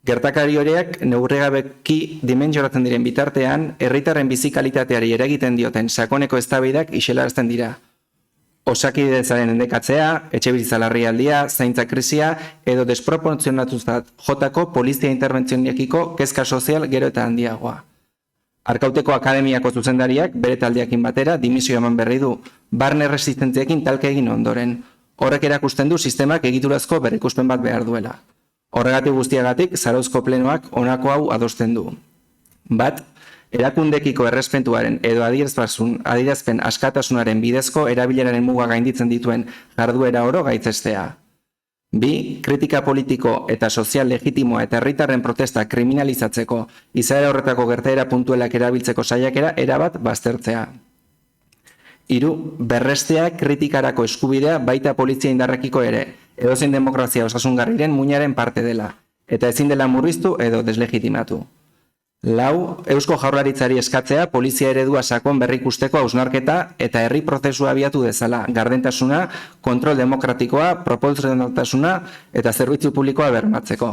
[SPEAKER 9] Gertakari horiek neurrigabeki dimentsoratzen diren bitartean, herritarren bizikalitateari eragiten dioten sakoneko eztabaidak iselarazten dira. Osakidetzaren endekatzea, etxebizitza larrialdia, zaintza krisia edo desproportzionatuzat jotako polizia interventzioniekiko kezka sozial gero eta handiagoa. Arkauteko akademiako zuzendariak bere taldeakin batera dimisio eman berri du, barne resistentziakin talke egin ondoren. Horrek erakusten du sistemak egiturazko berrikuspen bat behar duela. Horregatik guztiagatik, Zarauzko plenoak honako hau adosten du. Bat, erakundekiko errespetuaren edo adierazpen askatasunaren bidezko erabileraren muga gainditzen dituen jarduera oro gaitzestea. 2. Kritika politiko eta sozial legitimoa eta herritarren protesta kriminalizatzeko izaera horretako gertaera puntuelak erabiltzeko saiakera erabat baztertzea. 3. Berrestea kritikarako eskubidea baita polizia indarrekiko ere, edozein demokrazia osasungarriren muinaren parte dela, eta ezin dela murriztu edo deslegitimatu. Lau, Eusko Jaurlaritzari eskatzea polizia eredua sakon berrikusteko hausnarketa eta herri prozesua abiatu dezala, gardentasuna, kontrol demokratikoa, proportzionaltasuna eta zerbitzu publikoa bermatzeko.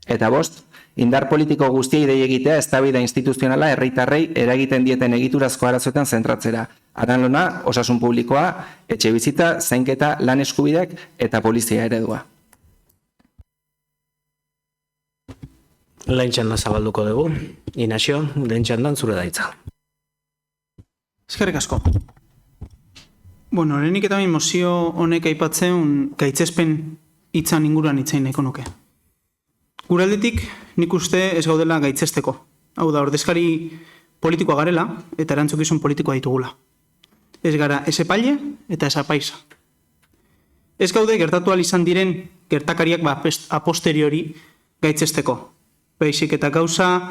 [SPEAKER 9] Eta bost, indar politiko guztiei dei egitea eztabaida instituzionala herritarrei eragiten dieten egiturazko arazoetan zentratzera. Aranlona, osasun publikoa, etxebizitza, zainketa, lan eskubideak eta polizia eredua.
[SPEAKER 1] Lehen txanda zabalduko dugu. Inazio, lehen txandan zure daitza.
[SPEAKER 8] Eskerrik asko. Bueno, lehenik eta bain mozio honek aipatzen gaitzespen hitzan inguruan hitzein nahiko nuke. Gure aldetik nik uste ez gaudela gaitzesteko. Hau da, ordezkari politikoa garela eta erantzukizun politikoa ditugula. Ez gara ez epaile eta ez apaisa. Ez gaude gertatu ahal izan diren gertakariak a posteriori gaitzesteko. Baizik eta gauza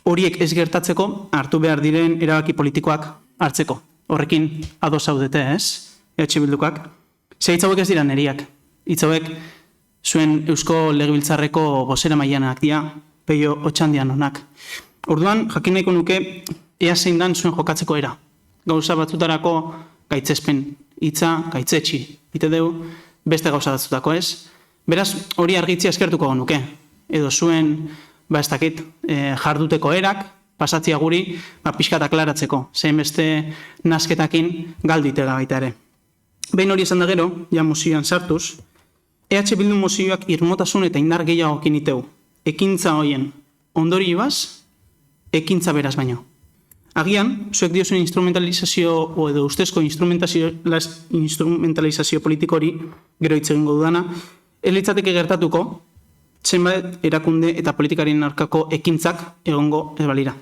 [SPEAKER 8] horiek ez gertatzeko hartu behar diren erabaki politikoak hartzeko. Horrekin ados zaudete, ez? EH Bildukak. Ze hitz hauek ez dira neriak. Hitz hauek zuen Eusko Legebiltzarreko bozeramaileanak dira, Peio Otxandian onak. Orduan, jakin nahiko nuke ea zein dan zuen jokatzeko era. Gauza batzutarako gaitzespen hitza, gaitzetsi. Ite deu, beste gauza batzutako, ez? Beraz, hori argitzia eskertuko nuke. Edo zuen ez dakit, jarduteko erak, pasatzia guri, pixkat aklaratzeko, zein beste nasketakin galditela baita ere. Behin hori esan da gero, ja mozioan sartuz, EH Bildu mozioak irmotasun eta indar gehiagokin iteu, ekintza hoien ondorioaz, ekintza beraz baino. Agian, zuek diozuen instrumentalizazio edo ustezko instrumentalizazio politiko hori, gero hitz egingo dudana, ez litzateke gertatuko, zenbait erakunde eta politikarien aurkako ekintzak egongo ez balira.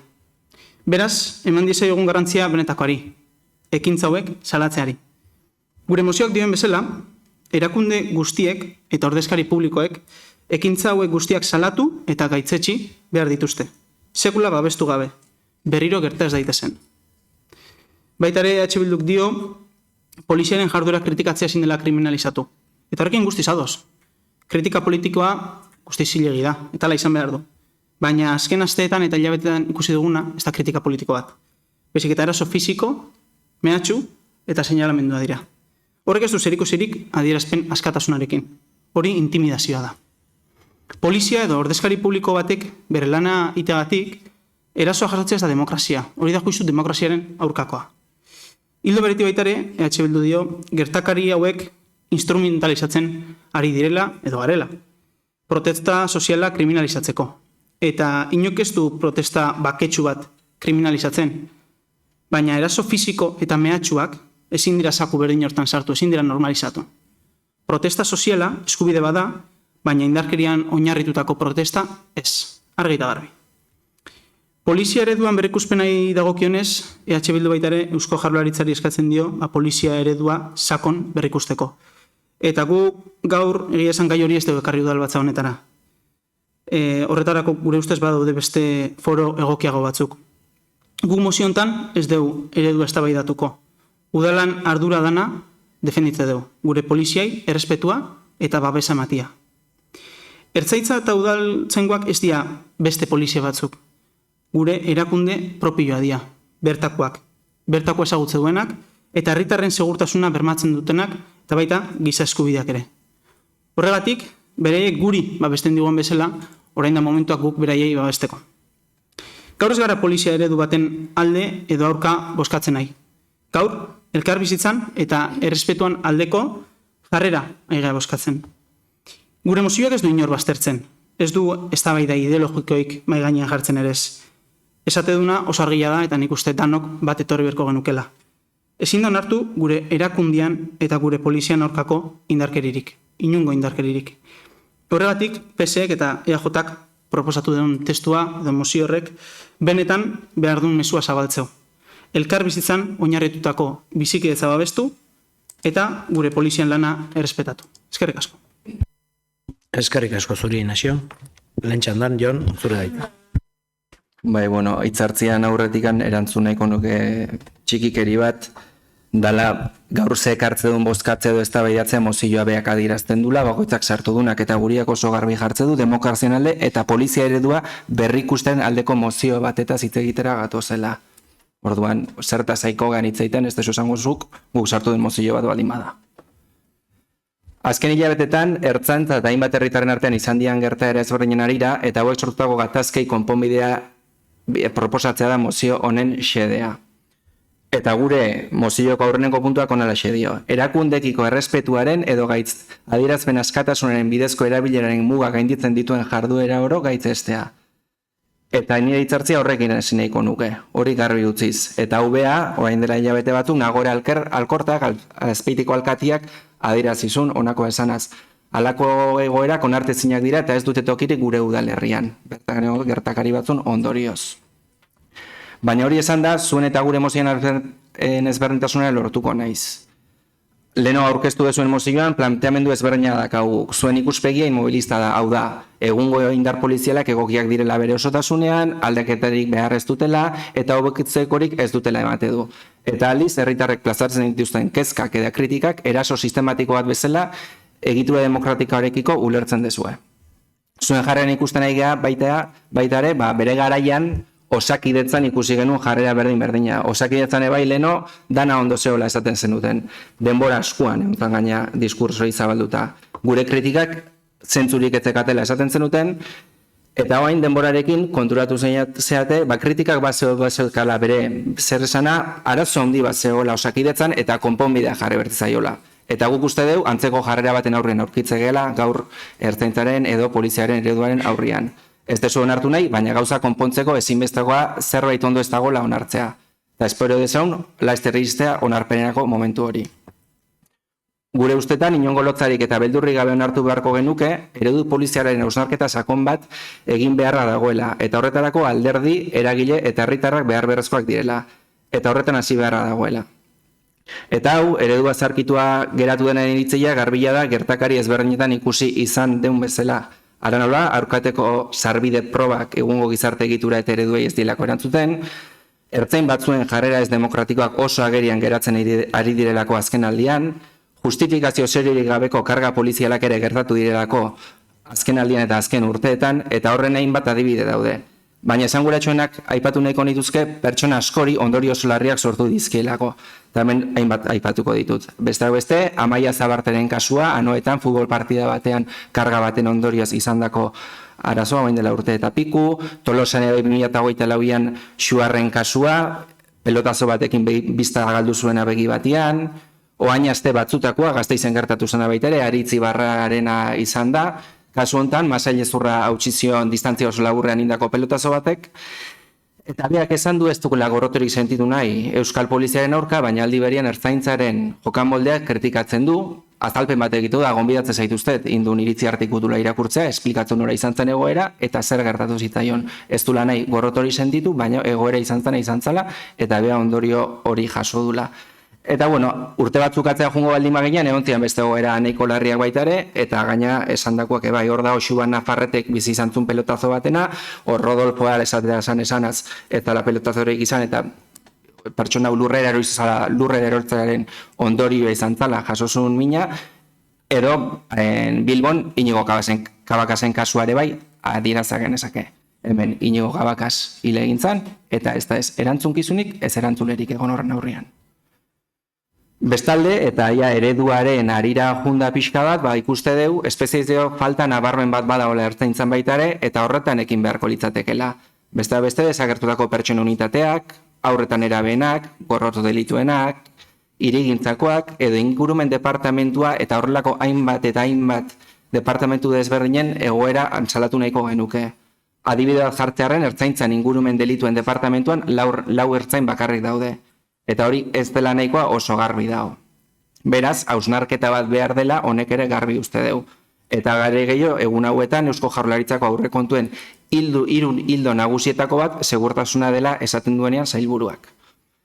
[SPEAKER 8] Beraz, eman diezaiogun garrantzia benetakoari, ekintza hauek salatzeari. Gure mozioak dioen bezala, erakunde guztiek eta ordezkari publikoek ekintza hauek guztiak salatu eta gaitzetsi behar dituzte. Sekula babestu gabe, berriro gerta ez daitezen. Baitare EH Bilduk dio, poliziaren jarduera kritikatzea ezin dela kriminalizatu. Eta horrekin guztiz ados. Kritika politikoa guztiz zilegi da, eta ala izan behar du. Baina azken asteetan eta hilabetetan ikusi duguna, ez da kritika politiko bat. Bezik eta eraso fisiko, mehatxu eta seinalamendua dira. Horrek ez du zerikusirik adierazpen askatasunarekin. Hori intimidazioa da. Polizia edo ordezkari publiko batek bere lana itegatik, erasoa jasatzea ez da demokrazia. Hori da juizu demokraziaren aurkakoa. Hildo bereti baitare, EH Bildu dio, gertakari hauek instrumentalizatzen ari direla edo garela. Protesta soziala kriminalizatzeko. Eta inok ez du protesta baketsu bat kriminalizatzen. Baina eraso fisiko eta mehatxuak ezin dira zaku berdin hortan sartu, ezin dira normalizatu. Protesta soziala eskubide bada, baina indarkerian oinarritutako protesta ez. Argi eta garbi. Polizia ereduan berrikuspenai dagokionez, EH Bildu baitare Eusko Jaurlaritzari eskatzen dio polizia eredua sakon berrikusteko. Eta gu gaur egia esan gai hori ez dugu ekarri udalbatza honetara. Horretarako gure ustez badaude beste foro egokiago batzuk. Gu mozio hontan ez dugu eredua eztabaidatuko. Udalan ardura dana defenditze dugu. Gure poliziai errespetua eta babesa ematia. Ertzaintza eta udaltzaingoak ez dira beste polizia batzuk. Gure erakunde propioa dira, bertakoak. Bertako ezagutze duenak eta herritarren segurtasuna bermatzen dutenak eta baita giza eskubideak ere. Horregatik, beraiek guri babesten digun bezala, orain da momentuak guk beraiei babesteko. Gaur ez gara polizia eredu baten alde edo aurka bozkatzen nahi. Gaur, elkarbizitzan eta errespetuan aldeko jarrera aigea bozkatzen. Gure mozioak ez du inor baztertzen, ez du eztabaida ideologikoik mahai gainean jartzen ere ez. Esate duna oso argia da eta nik uste danok bat etorri berko genukela. Ezin da onartu gure erakundian eta gure polizian aurkako indarkeririk, inungo indarkeririk. Horregatik, PSek eta EAJak proposatu den testua edo mozio horrek benetan behar duen mezua zabaltzeu. Elkar bizitzan oinarritutako bizikidetza babestu eta gure polizian lana errespetatu. Eskerrik asko.
[SPEAKER 1] Eskerrik asko zuri, Inazio. Lehen txandan, Jon, zure daita.
[SPEAKER 9] Bai, bueno, hitzartzean aurretikan erantzun nahiko nuke txikikeri bat, dala gaur ze ekartze duen bozkatze edo eztabaidatzea mozioa beak adierazten dula, bakoitzak sartu dunak eta guriak oso garbi jartze du demokrazien alde eta polizia eredua berrikusten aldeko mozio batetaz hitz egitera gatozela. Orduan, zerta zaiko gan hitz egiten, ez desu esango zuk, guk sartu den mozio bat baldin bada. Azken hilabetetan, ertzantza eta hainbat herritarren artean izan dian gertaera ezberdinen arira, eta hauek sortutako gatazkei konponbidea proposatzea da mozio honen xedea. Eta gure mozioko aurreneko puntuak onalaxe dio. Erakundekiko errespetuaren edo gaitz adierazpen askatasunaren bidezko erabileraren muga gainditzen dituen jarduera oro gaitzestea. Eta nire hitzartzia horrekin hasi nahiko nuke, hori garbi utziz. Eta UBA, orain dela hilabete batzuk, Nagore Alkortak, Azpeitiko alkatiak adierazizun honako esanaz. Halako egoerak onartezinak dira eta ez dute tokirik gure udalerrian. Gertakari batzun ondorioz. Baina hori esan da, zuen eta gure mozioan ezberdintasuna lortuko naiz. Leno aurkeztu dezuen mozioan, planteamendu ezberdina dakau. Zuen ikuspegia inmobilista da, hau da, egungo indar polizialak egokiak direla bere osotasunean, aldaketarik behar ez dutela, eta hobekitzekorik ez dutela emate du. Eta aldiz, herritarrek plazartzen dituzten kezkak eta kritikak eraso sistematiko bat bezala egitura demokratikoarekiko ulertzen dezue. Zuen jarrean ikusten nahi geha baita ere, bere garaian, Osakidetzan ikusi genuen jarrera berdina. Osakidetzan ebai leno, dana ondo zehola esaten zenuten. Denbora askuan, eguntzen gaina diskursoi zabalduta. Gure kritikak zentzurik etzekatela esaten zenuten, eta orain denborarekin konturatu zeate, kritikak bazeukala bere zer esana, arazo handi bazeola Osakidetzan eta konponbidea jarri bertizaiola. Eta guk uste deu, antzeko jarrera baten aurrean aurkitze gela, gaur ertzaintzaren edo poliziaren ereduaren aurrian. Ez dezu onartu nahi, baina gauza konpontzeko ezinbestekoa zerbait ondo ez dagoela onartzea. Eta espero dezaun, laizter iztea onarpenerako momentu hori. Gure ustetan, inongo lotzarik eta beldurri gabe onartu beharko genuke, eredu poliziaren hausnarketa sakon bat egin beharra dagoela, eta horretarako alderdi, eragile eta herritarrak behar beharrezkoak direla, eta horretan hasi beharra dagoela. Eta hau, eredua zarkitua geratu denen iritzia garbila da gertakari ezberdinetan ikusi izan deun bezala. Ara nola, aurkateko sarbide probak egungo gizarte egitura eta ereduei ez dilako erantzuten, ertzain batzuen jarrera ez demokratikoak oso agerian geratzen ari direlako azken aldian, justifikazio seriorik gabeko karga polizialak ere gertatu direlako azken aldian eta azken urteetan, eta horren hainbat adibide daude. Baina esanguratsuenak aipatu nahiko nituzke pertsona askori ondorio larriak sortu dizkielako. Eta hemen hainbat aipatuko ditut. Besteak beste, Amaia Zabarteren kasua, anoetan futbol partida batean karga baten ondorioz izandako arazoa, orain dela urte eta piku, Tolosan ere 2024an Xuarren kasua, pelotazo batekin bizta galdu zuena begi batean, oain aste batzutakoa, Gasteizen gertatu zena baita ere, Aritzi Barrarena izan da, kasu honetan, Masailezurra hautsizion distantzia oso laburrean indako pelotazo batek, eta biak esan du ez dukula gorrotorik sentitu nahi Euskal Poliziaren aurka, baina aldi berian ertzaintzaren jokan moldeak kritikatzen du, azalpen bat egitu da, gonbidatzen zaituztet, indun iritzi artikutula irakurtzea, esplikatzen nora izan zen egoera, eta zer gertatu zitzaion ez dula nahi gorrotori sentitu, baina egoera izan zela, eta bea ondorio hori jaso dula. Eta bueno, urte batzuk atzea jungo baldin baginean, egontzian beste goera nahiko larriak baita ere, eta gaina esandakoak ebai, hor da Oxuban Nafarretek bizi izantzun pelotazo batena, hor Rodolfo esatea esanaz, eta la pelotazo horiek izan, eta pertsona lurrera erortzearen ondorioa izan zala jasosun mina, edo Bilbon Inigo Kabakasen kasuare bai, adieraza genezake. Hemen Inigo Kabakaz hile egin zan, eta ez da ez erantzunkizunik, ez erantzulerik egon horren aurrian. Bestalde, eta ereduaren arira junda pixka bat, ikuste deu, espezializio falta nabarmen bat badagoela ertzaintzan baita ere, eta horretan ekin beharko litzatekela. Beste desagertutako pertsona unitateak, aurretan erabenak, gorroto delituenak, hirigintzakoak, edo ingurumen departamentua eta horrelako hainbat eta hainbat departamentu desberdinen egoera antsalatu nahiko genuke. Adibide bat jartzearen ertzaintzan ingurumen delituen departamentuan lau ertzain bakarrik daude. Eta hori ez dela nahikoa oso garbi dago. Beraz, hausnarketa bat behar dela honek ere garbi uste deu. Eta gare gehiago, egun hauetan Eusko Jaurlaritzako aurrekontuen hildo nagusietako bat segurtasuna dela esaten duenean sailburuak.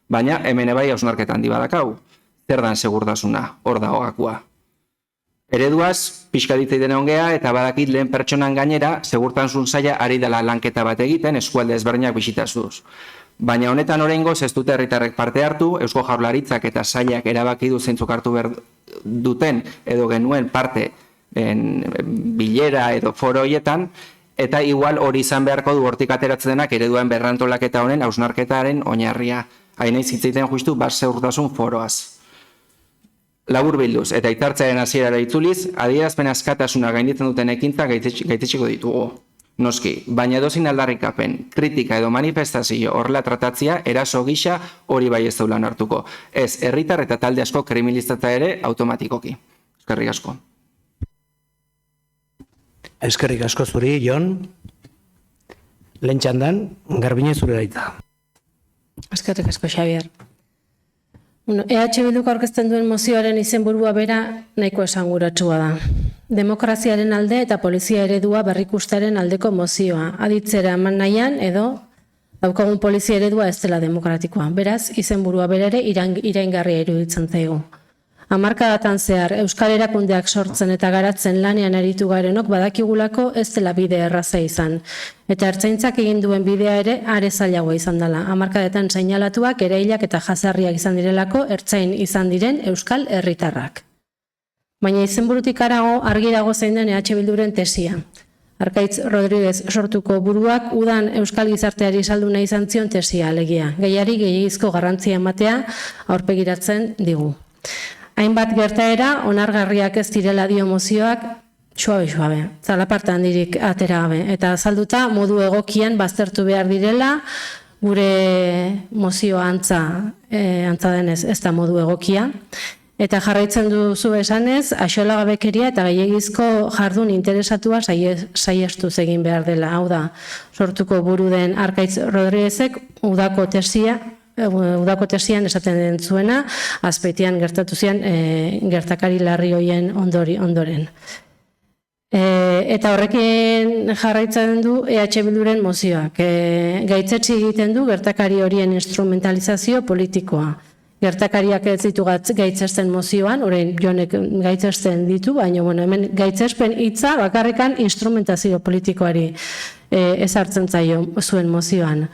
[SPEAKER 9] Baina hemen ebai hausnarketa handi badakau. Zer dan segurtasuna, hor dago gakua. Ereduaz, pixka ditzei dena ongea eta badakit lehen pertsonan gainera segurtasun saila ari dela lanketa bat egiten eskualde ezberdinak bisitazuz. Baina honetan oraingoz ez dute herritarrek parte hartu, Eusko Jaurlaritzak eta sailak erabaki du zeintzuk hartu behar duten edo genuen parte bilera edo foro hoietan, eta igual hori izan beharko du hortik ateratzen denak ereduen berrantolaketa honen hausnarketaren oinarria. Hain nahi zitzaiten justu basseurtasun foroaz. Labur bilduz, eta hitzartzearen hasierara itzuliz, adierazpen askatasuna gainditzen duten ekintza gaitzetxiko ditugu. Noski, baina edozein aldarrikapen, kritika edo manifestazio horrela tratatzea eraso gisa hori bai ez daulan hartuko. Ez, herritar eta talde asko kriminalizatza ere automatikoki. Eskerrik asko.
[SPEAKER 1] Eskerrik asko zuri, Jon. Lehen txandan, Garbine zure daita.
[SPEAKER 6] Eskerrik asko, Xabier. EH Bilduk aurkezten duen mozioaren izenburua bera nahiko esanguratsua da. Demokraziaren alde eta polizia eredua berrikustaren aldeko mozioa. Aditzera eman nahian edo daukagun polizia eredua ez dela demokratikoa. Beraz, izenburua bera ere iraingarria iruditzen zaigu. Hamarkadatan zehar, Euskal Erakundeak sortzen eta garatzen lanean aritu garenok badakigulako ez dela bide erraza izan. Eta ertzaintzak egin duen bidea ere are zailagoa izan dela. Hamarkadetan seinalatuak, erailak eta jazarriak izan direlako ertzain izan diren Euskal herritarrak. Baina izenburutik harago argirago zein den EH Bilduren tesia. Arkaitz Rodriguez sortuko buruak udan Euskal gizarteari saldu nahi izan zion tesia alegia. Gehiari gehiagizko garrantzia ematea aurpegiratzen digu. Hainbat gertaera onargarriak ez direla dio mozioak suabe, zalaparta handirik atera gabe. Eta azalduta modu egokian baztertu behar direla, gure mozioa antza denez ez da modu egokia. Eta jarraitzen duzu esanez, axolagabekeria eta gehiagizko jardun interesatua saiestu egin behar dela. Hau da, sortuko buru den Arkaitz Rodriguezek udako tesian esaten den zuena, Azpeitian gertatu zian gertakari larri hoien ondoren. Eta horrekin jarraitzen du EH Bilduren mozioak. Gaitzetsi egiten du gertakari horien instrumentalizazio politikoa. Gertakariak ez ditu gaitzesten mozioan, orain Jonek gaitzesten ditu, baina hemen gaitzespen hitza bakarrikan instrumentazio politikoari ezartzen zaio zuen mozioan.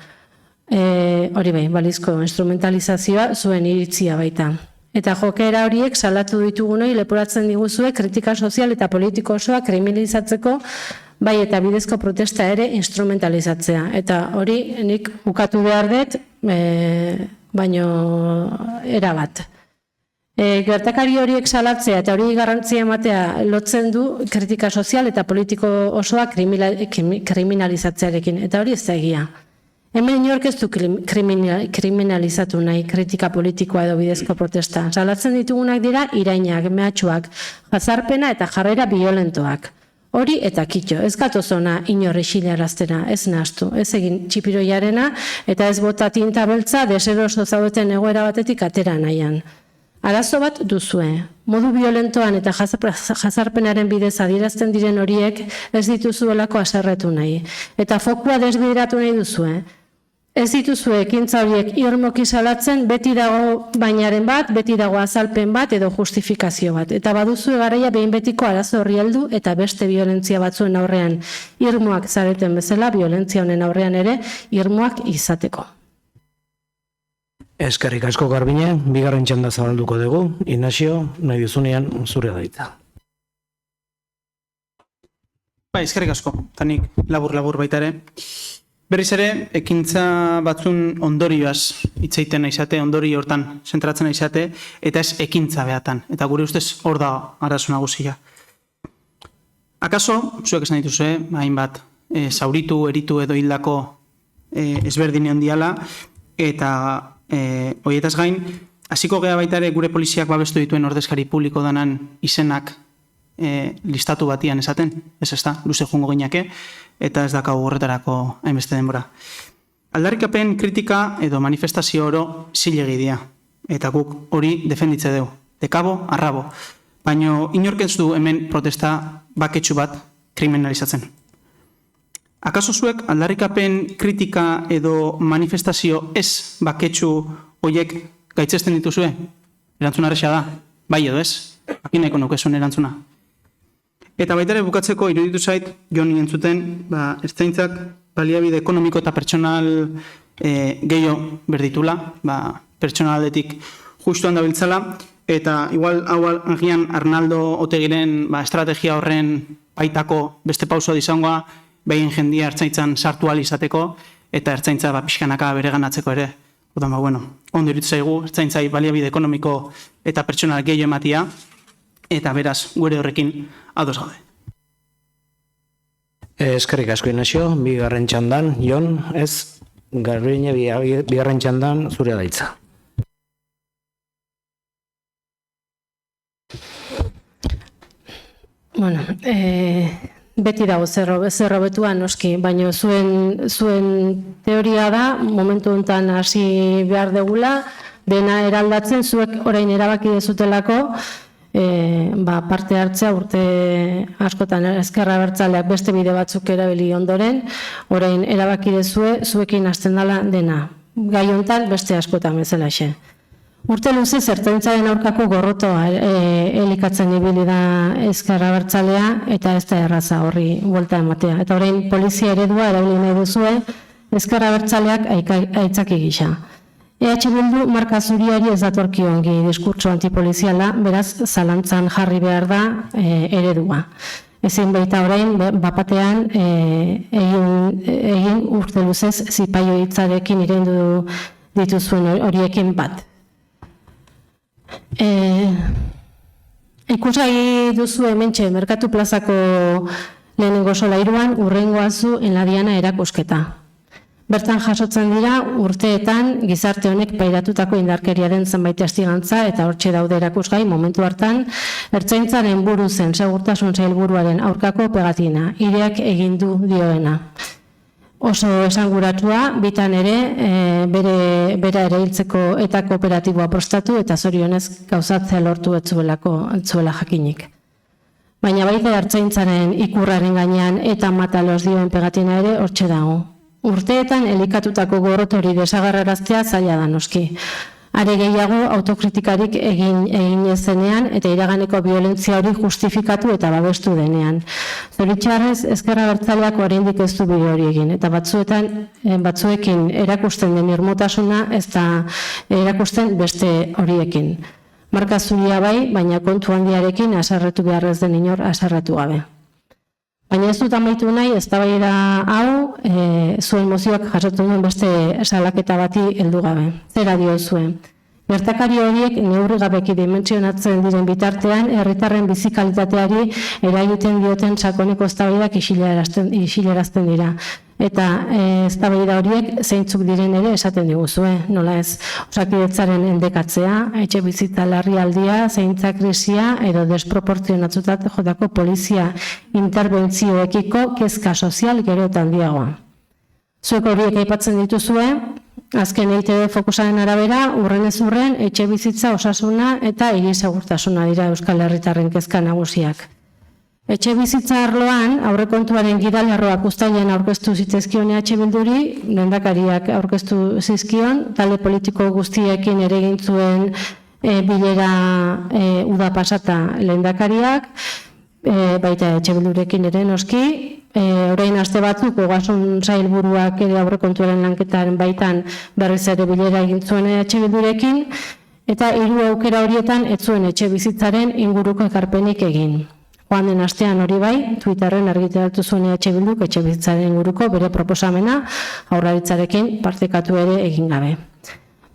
[SPEAKER 6] Hori bai, balizko instrumentalizazioa zuen iritzia baita. Eta jokera horiek salatu ditugunoi leporatzen diguzue kritika sozial eta politiko osoa kriminalizatzeko bai eta bidezko protesta ere instrumentalizatzea. Eta hori nik ukatu behar dut, baino erabat. Gertakari horiek salatzea eta hori garrantzia ematea lotzen du kritika sozial eta politiko osoa kriminalizatzearekin. Eta hori ez da egia. Hemen inork ez du kriminalizatu nahi kritika politikoa edo bidezko protesta. Salatzen ditugunak dira irainak, mehatxuak, jazarpena eta jarrera violentoak. Hori eta kitxo, ez gatozona inorri xilaraztera, ez nahastu, ez egin txipiroiarena eta ez bota tinta beltza deseroso zaudeten egoera batetik atera nahian. Arazo bat duzue, modu violentoan eta jazarpenaren bidez adierazten diren horiek ez dituzuelako haserretu nahi. Eta fokua desbideratu nahi duzue. Ez dituzue ekintza horiek irmoki salatzen, beti dago bainaren bat, beti dago azalpen bat edo justifikazio bat. Eta baduzue garaia behin betiko arazo horri heldu eta beste violentzia batzuen aurrean irmoak zareten bezala, violentzia honen aurrean ere irmoak izateko.
[SPEAKER 1] Eskerrik asko Garbine, bigarren txanda zabalduko dugu. Ignacio, nahi duzunean zure daita.
[SPEAKER 8] Eskerrik asko, tanik labur baita ere. Berriz ere, ekintza batzun ondorioaz hitzeiten aizate, ondorio hortan zentratzen aizate, eta ez ekintza behatan. Eta gure ustez hor da arazo nagusia. Akaso, zuek esan dituzue, hainbat zauritu, eritu edo hildako ezberdinen diala, eta horietaz gain, hasiko gea baita ere gure poliziak babestu dituen ordezkari publiko danan izenak listatu batian esaten, ez da, luze jungo gineke, eta ez dakau horretarako hainbeste denbora. Aldarrikapen kritika edo manifestazio oro zilegi dira, eta guk hori defenditze dugu, dekabo, arrabo, baina inork ez du hemen protesta baketsu bat kriminalizatzen. Akaso zuek aldarrikapen kritika edo manifestazio ez baketsu horiek gaitzesten dituzue? Erantzuna arrexea da, bai edo ez, akin nahiko nukezun erantzuna. Eta baita ere bukatzeko iruditu zait, Jon entzuten, ertzaintzak baliabide ekonomiko eta pertsonal gehiago berditula, pertsonaldetik justuan dabiltzala, eta igual hau agian Arnaldo Otegiren estrategia horren baitako beste pauso dizangoa, behien jendia ertzaintzan sartu ahal izateko, eta ertzaintza pixkanaka bereganatzeko ere. Otan, ondo iruditu zaigu, ertzaintzai baliabide ekonomiko eta pertsonal gehiago ematia, eta beraz, gure horrekin ados gaude.
[SPEAKER 1] Eskerrik asko Inazio, bigarren txandan, Jon, ez, Garbiñe, bigarren txandan, zure da hitza.
[SPEAKER 6] Bueno, beti dago zer hobetua noski, baina zuen teoria da, momentu honetan hasi behar degula, dena eraldatzen, zuek orain erabaki dezutelako, parte hartzea urte askotan Ezker Abertzaleak beste bide batzuk erabili ondoren, orain erabaki dezue, zuekin hasten dela dena. Gai honetan beste askotan bezalaxe. Urte luze ertzaintzaren aurkako gorrotoa elikatzen ibili da Ezker Abertzalea eta ez da erraza horri buelta ematea. Eta orain polizia eredua erabili nahi duzue Ezker Abertzaleak aitzaki gisa. EH Bildu marka zuriari ez datorki ongi diskurtso antipoliziala, beraz zalantzan jarri behar da eredua. Ezin baita orain, bapatean egin urte luzez zipaio hitzarekin irendu dituzuen horiekin bat. Ikusai duzu hementxe Merkatu Plazako lehenengo solairuan urrengoa zu en la Diana erakusketa. Bertan jasotzen dira urteetan gizarte honek pairatutako indarkeriaren zenbait testigantza eta hortxe daude erakusgai momentu hartan ertzaintzaren buru zen segurtasun sailburuaren aurkako pegatina, ireak egin du dioena. Oso esanguratua, bitan ere, bera ere hiltzeko eta kooperatiboa prostatu eta zorionez gauzatzea lortu etzuela jakinik. Baina baita ertzaintzaren ikurraren gainean eta matalos dioen pegatina ere hortxe dago. Urteetan elikatutako gorrotori desagarraraztea zaila da noski. Are gehiago autokritikarik egin ezenean eta iraganeko violentzia hori justifikatu eta babestu denean. Zoritxarrez, Ezker Abertzaleak oraindik ez du bide hori egin eta batzuekin erakusten den irmotasuna ez da erakusten beste horiekin. Marka zuria bai, baina kontu handiarekin haserretu beharrez den inor haserretu gabe. Baina ez dut amaitu nahi, eztabaida hau, zuen mozioak jasotzen duen beste salaketa bati heldu gabe. Zera dio zuen. Gertakari horiek neurri gabeki dimentsionatzen diren bitartean, herritarren bizikalitateari eragiten dioten sakoneko eztabaidak isilerazten dira. Eta eztabaida horiek zeintzuk diren ere esaten diguzue, nola ez Osakidetzaren endekatzea, etxe bizitza larrialdia, zaintza krisia edo desproportzionatzutat jotako polizia interbentzioekiko kezka sozial gero eta handiagoa. Zuek horiek aipatzen dituzue, azken EITB fokusaren arabera, urren ez urren, etxe bizitza osasuna eta hiri segurtasuna dira Euskal Herritarren kezka nagusiak. Etxe bizitza arloan, aurrekontuaren gidalerroak uztailean aurkeztu zitezkion EH Bilduri, lehendakariak aurkeztu zizkion, talde politiko guztiekin ere egin zuen bilera uda pasata lehendakariak, baita EH Bildurekin ere noski, orain aste batzuk ogasun sailburuak ere aurrekontuaren lanketaren baitan berriz ere bilera egin zuen EH Bildurekin, eta 3 aukera horietan ez zuen etxe bizitzaren inguruko ekarpenik egin. Joan den astean hori bai, Twitterren argitaratu zuen EH Bilduk etxe bizitzaren inguruko bere proposamena Jaurlaritzarekin partekatu ere egin gabe.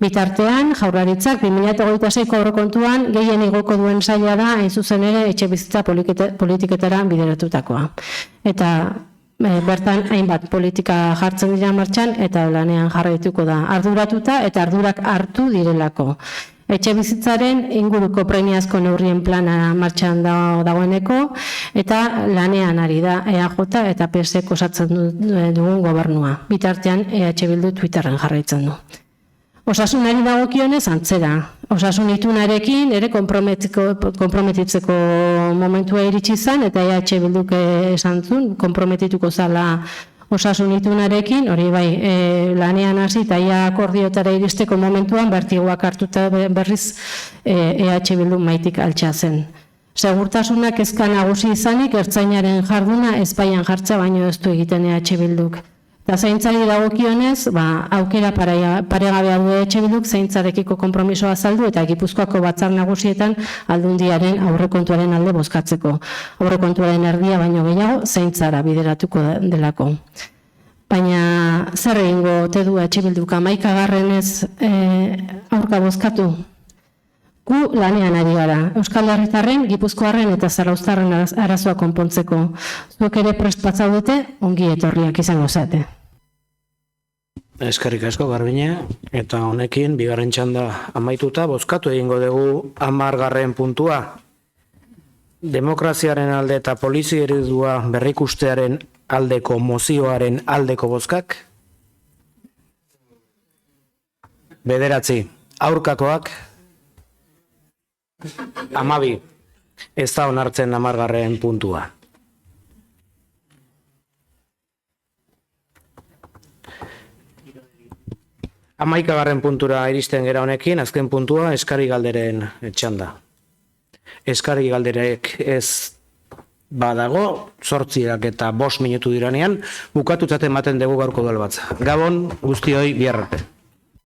[SPEAKER 6] Bitartean, Jaurlaritzak 2026ko aurrekontuan gehien igoko duen saila da hain zuzen ere etxe bizitza politiketara bideratutakoa. Eta bertan hainbat politika jartzen dira martxan eta lanean jarraituko da arduratuta eta ardurak hartu direlako. Etxe bizitzaren inguruko premiazko neurrien plana martxan dagoeneko eta lanean ari da EAJ eta PSek osatzen dugun gobernua. Bitartean EH Bildu Twitterren jarraitzen du. Osasunari dagokionez antzera. Osasun itunarekin ere konprometitzeko momentua iritsi zen eta EH Bilduk esan zuen konprometituko zala osasun itunarekin, hori bai, lanean hasi eta ia akordiotara iristeko momentuan bertigoak hartuta berriz EH Bildu maitik altxa zen. Segurtasunak kezka nagusi izanik ertzainaren jarduna ezbaian jartza baino ez du egiten EH Bilduk. Eta zaintzari dagokionez, aukera paregabea du EH Bilduk zaintzarekiko konpromisoa azaldu eta Gipuzkoako batzar nagusietan Aldundiaren aurrekontuaren alde bozkatzeko. Aurrekontuaren erdia baino gehiago zaintzara bideratuko delako. Baina zer egingo ote du EH Bilduk 11. Aurka bozkatu? Gu lanean ari gara, Euskal Herritarren, Gipuzkoarren eta Zarauztarren arazoa konpontzeko. Zuek ere prest batzaudete, ongi etorriak izango zate.
[SPEAKER 1] Eskerrik asko Garbine, eta honekin bigarren txanda amaituta bozkatu egingo dugu 10. puntua. Demokraziaren alde eta polizia eredua berrikustearen aldeko mozioaren aldeko bozkak. 9. Aurkakoak. 12. Ez da onartzen 10. puntua. Hamaikagarren puntura iristen gera honekin, azken puntua, eskari galderen txanda. Eskari galderek ez badago, 8 eta 5 minutu diranean, bukatutzat ematen dugu gaurko udalbatza. Gabon, guztioi, bihar arte.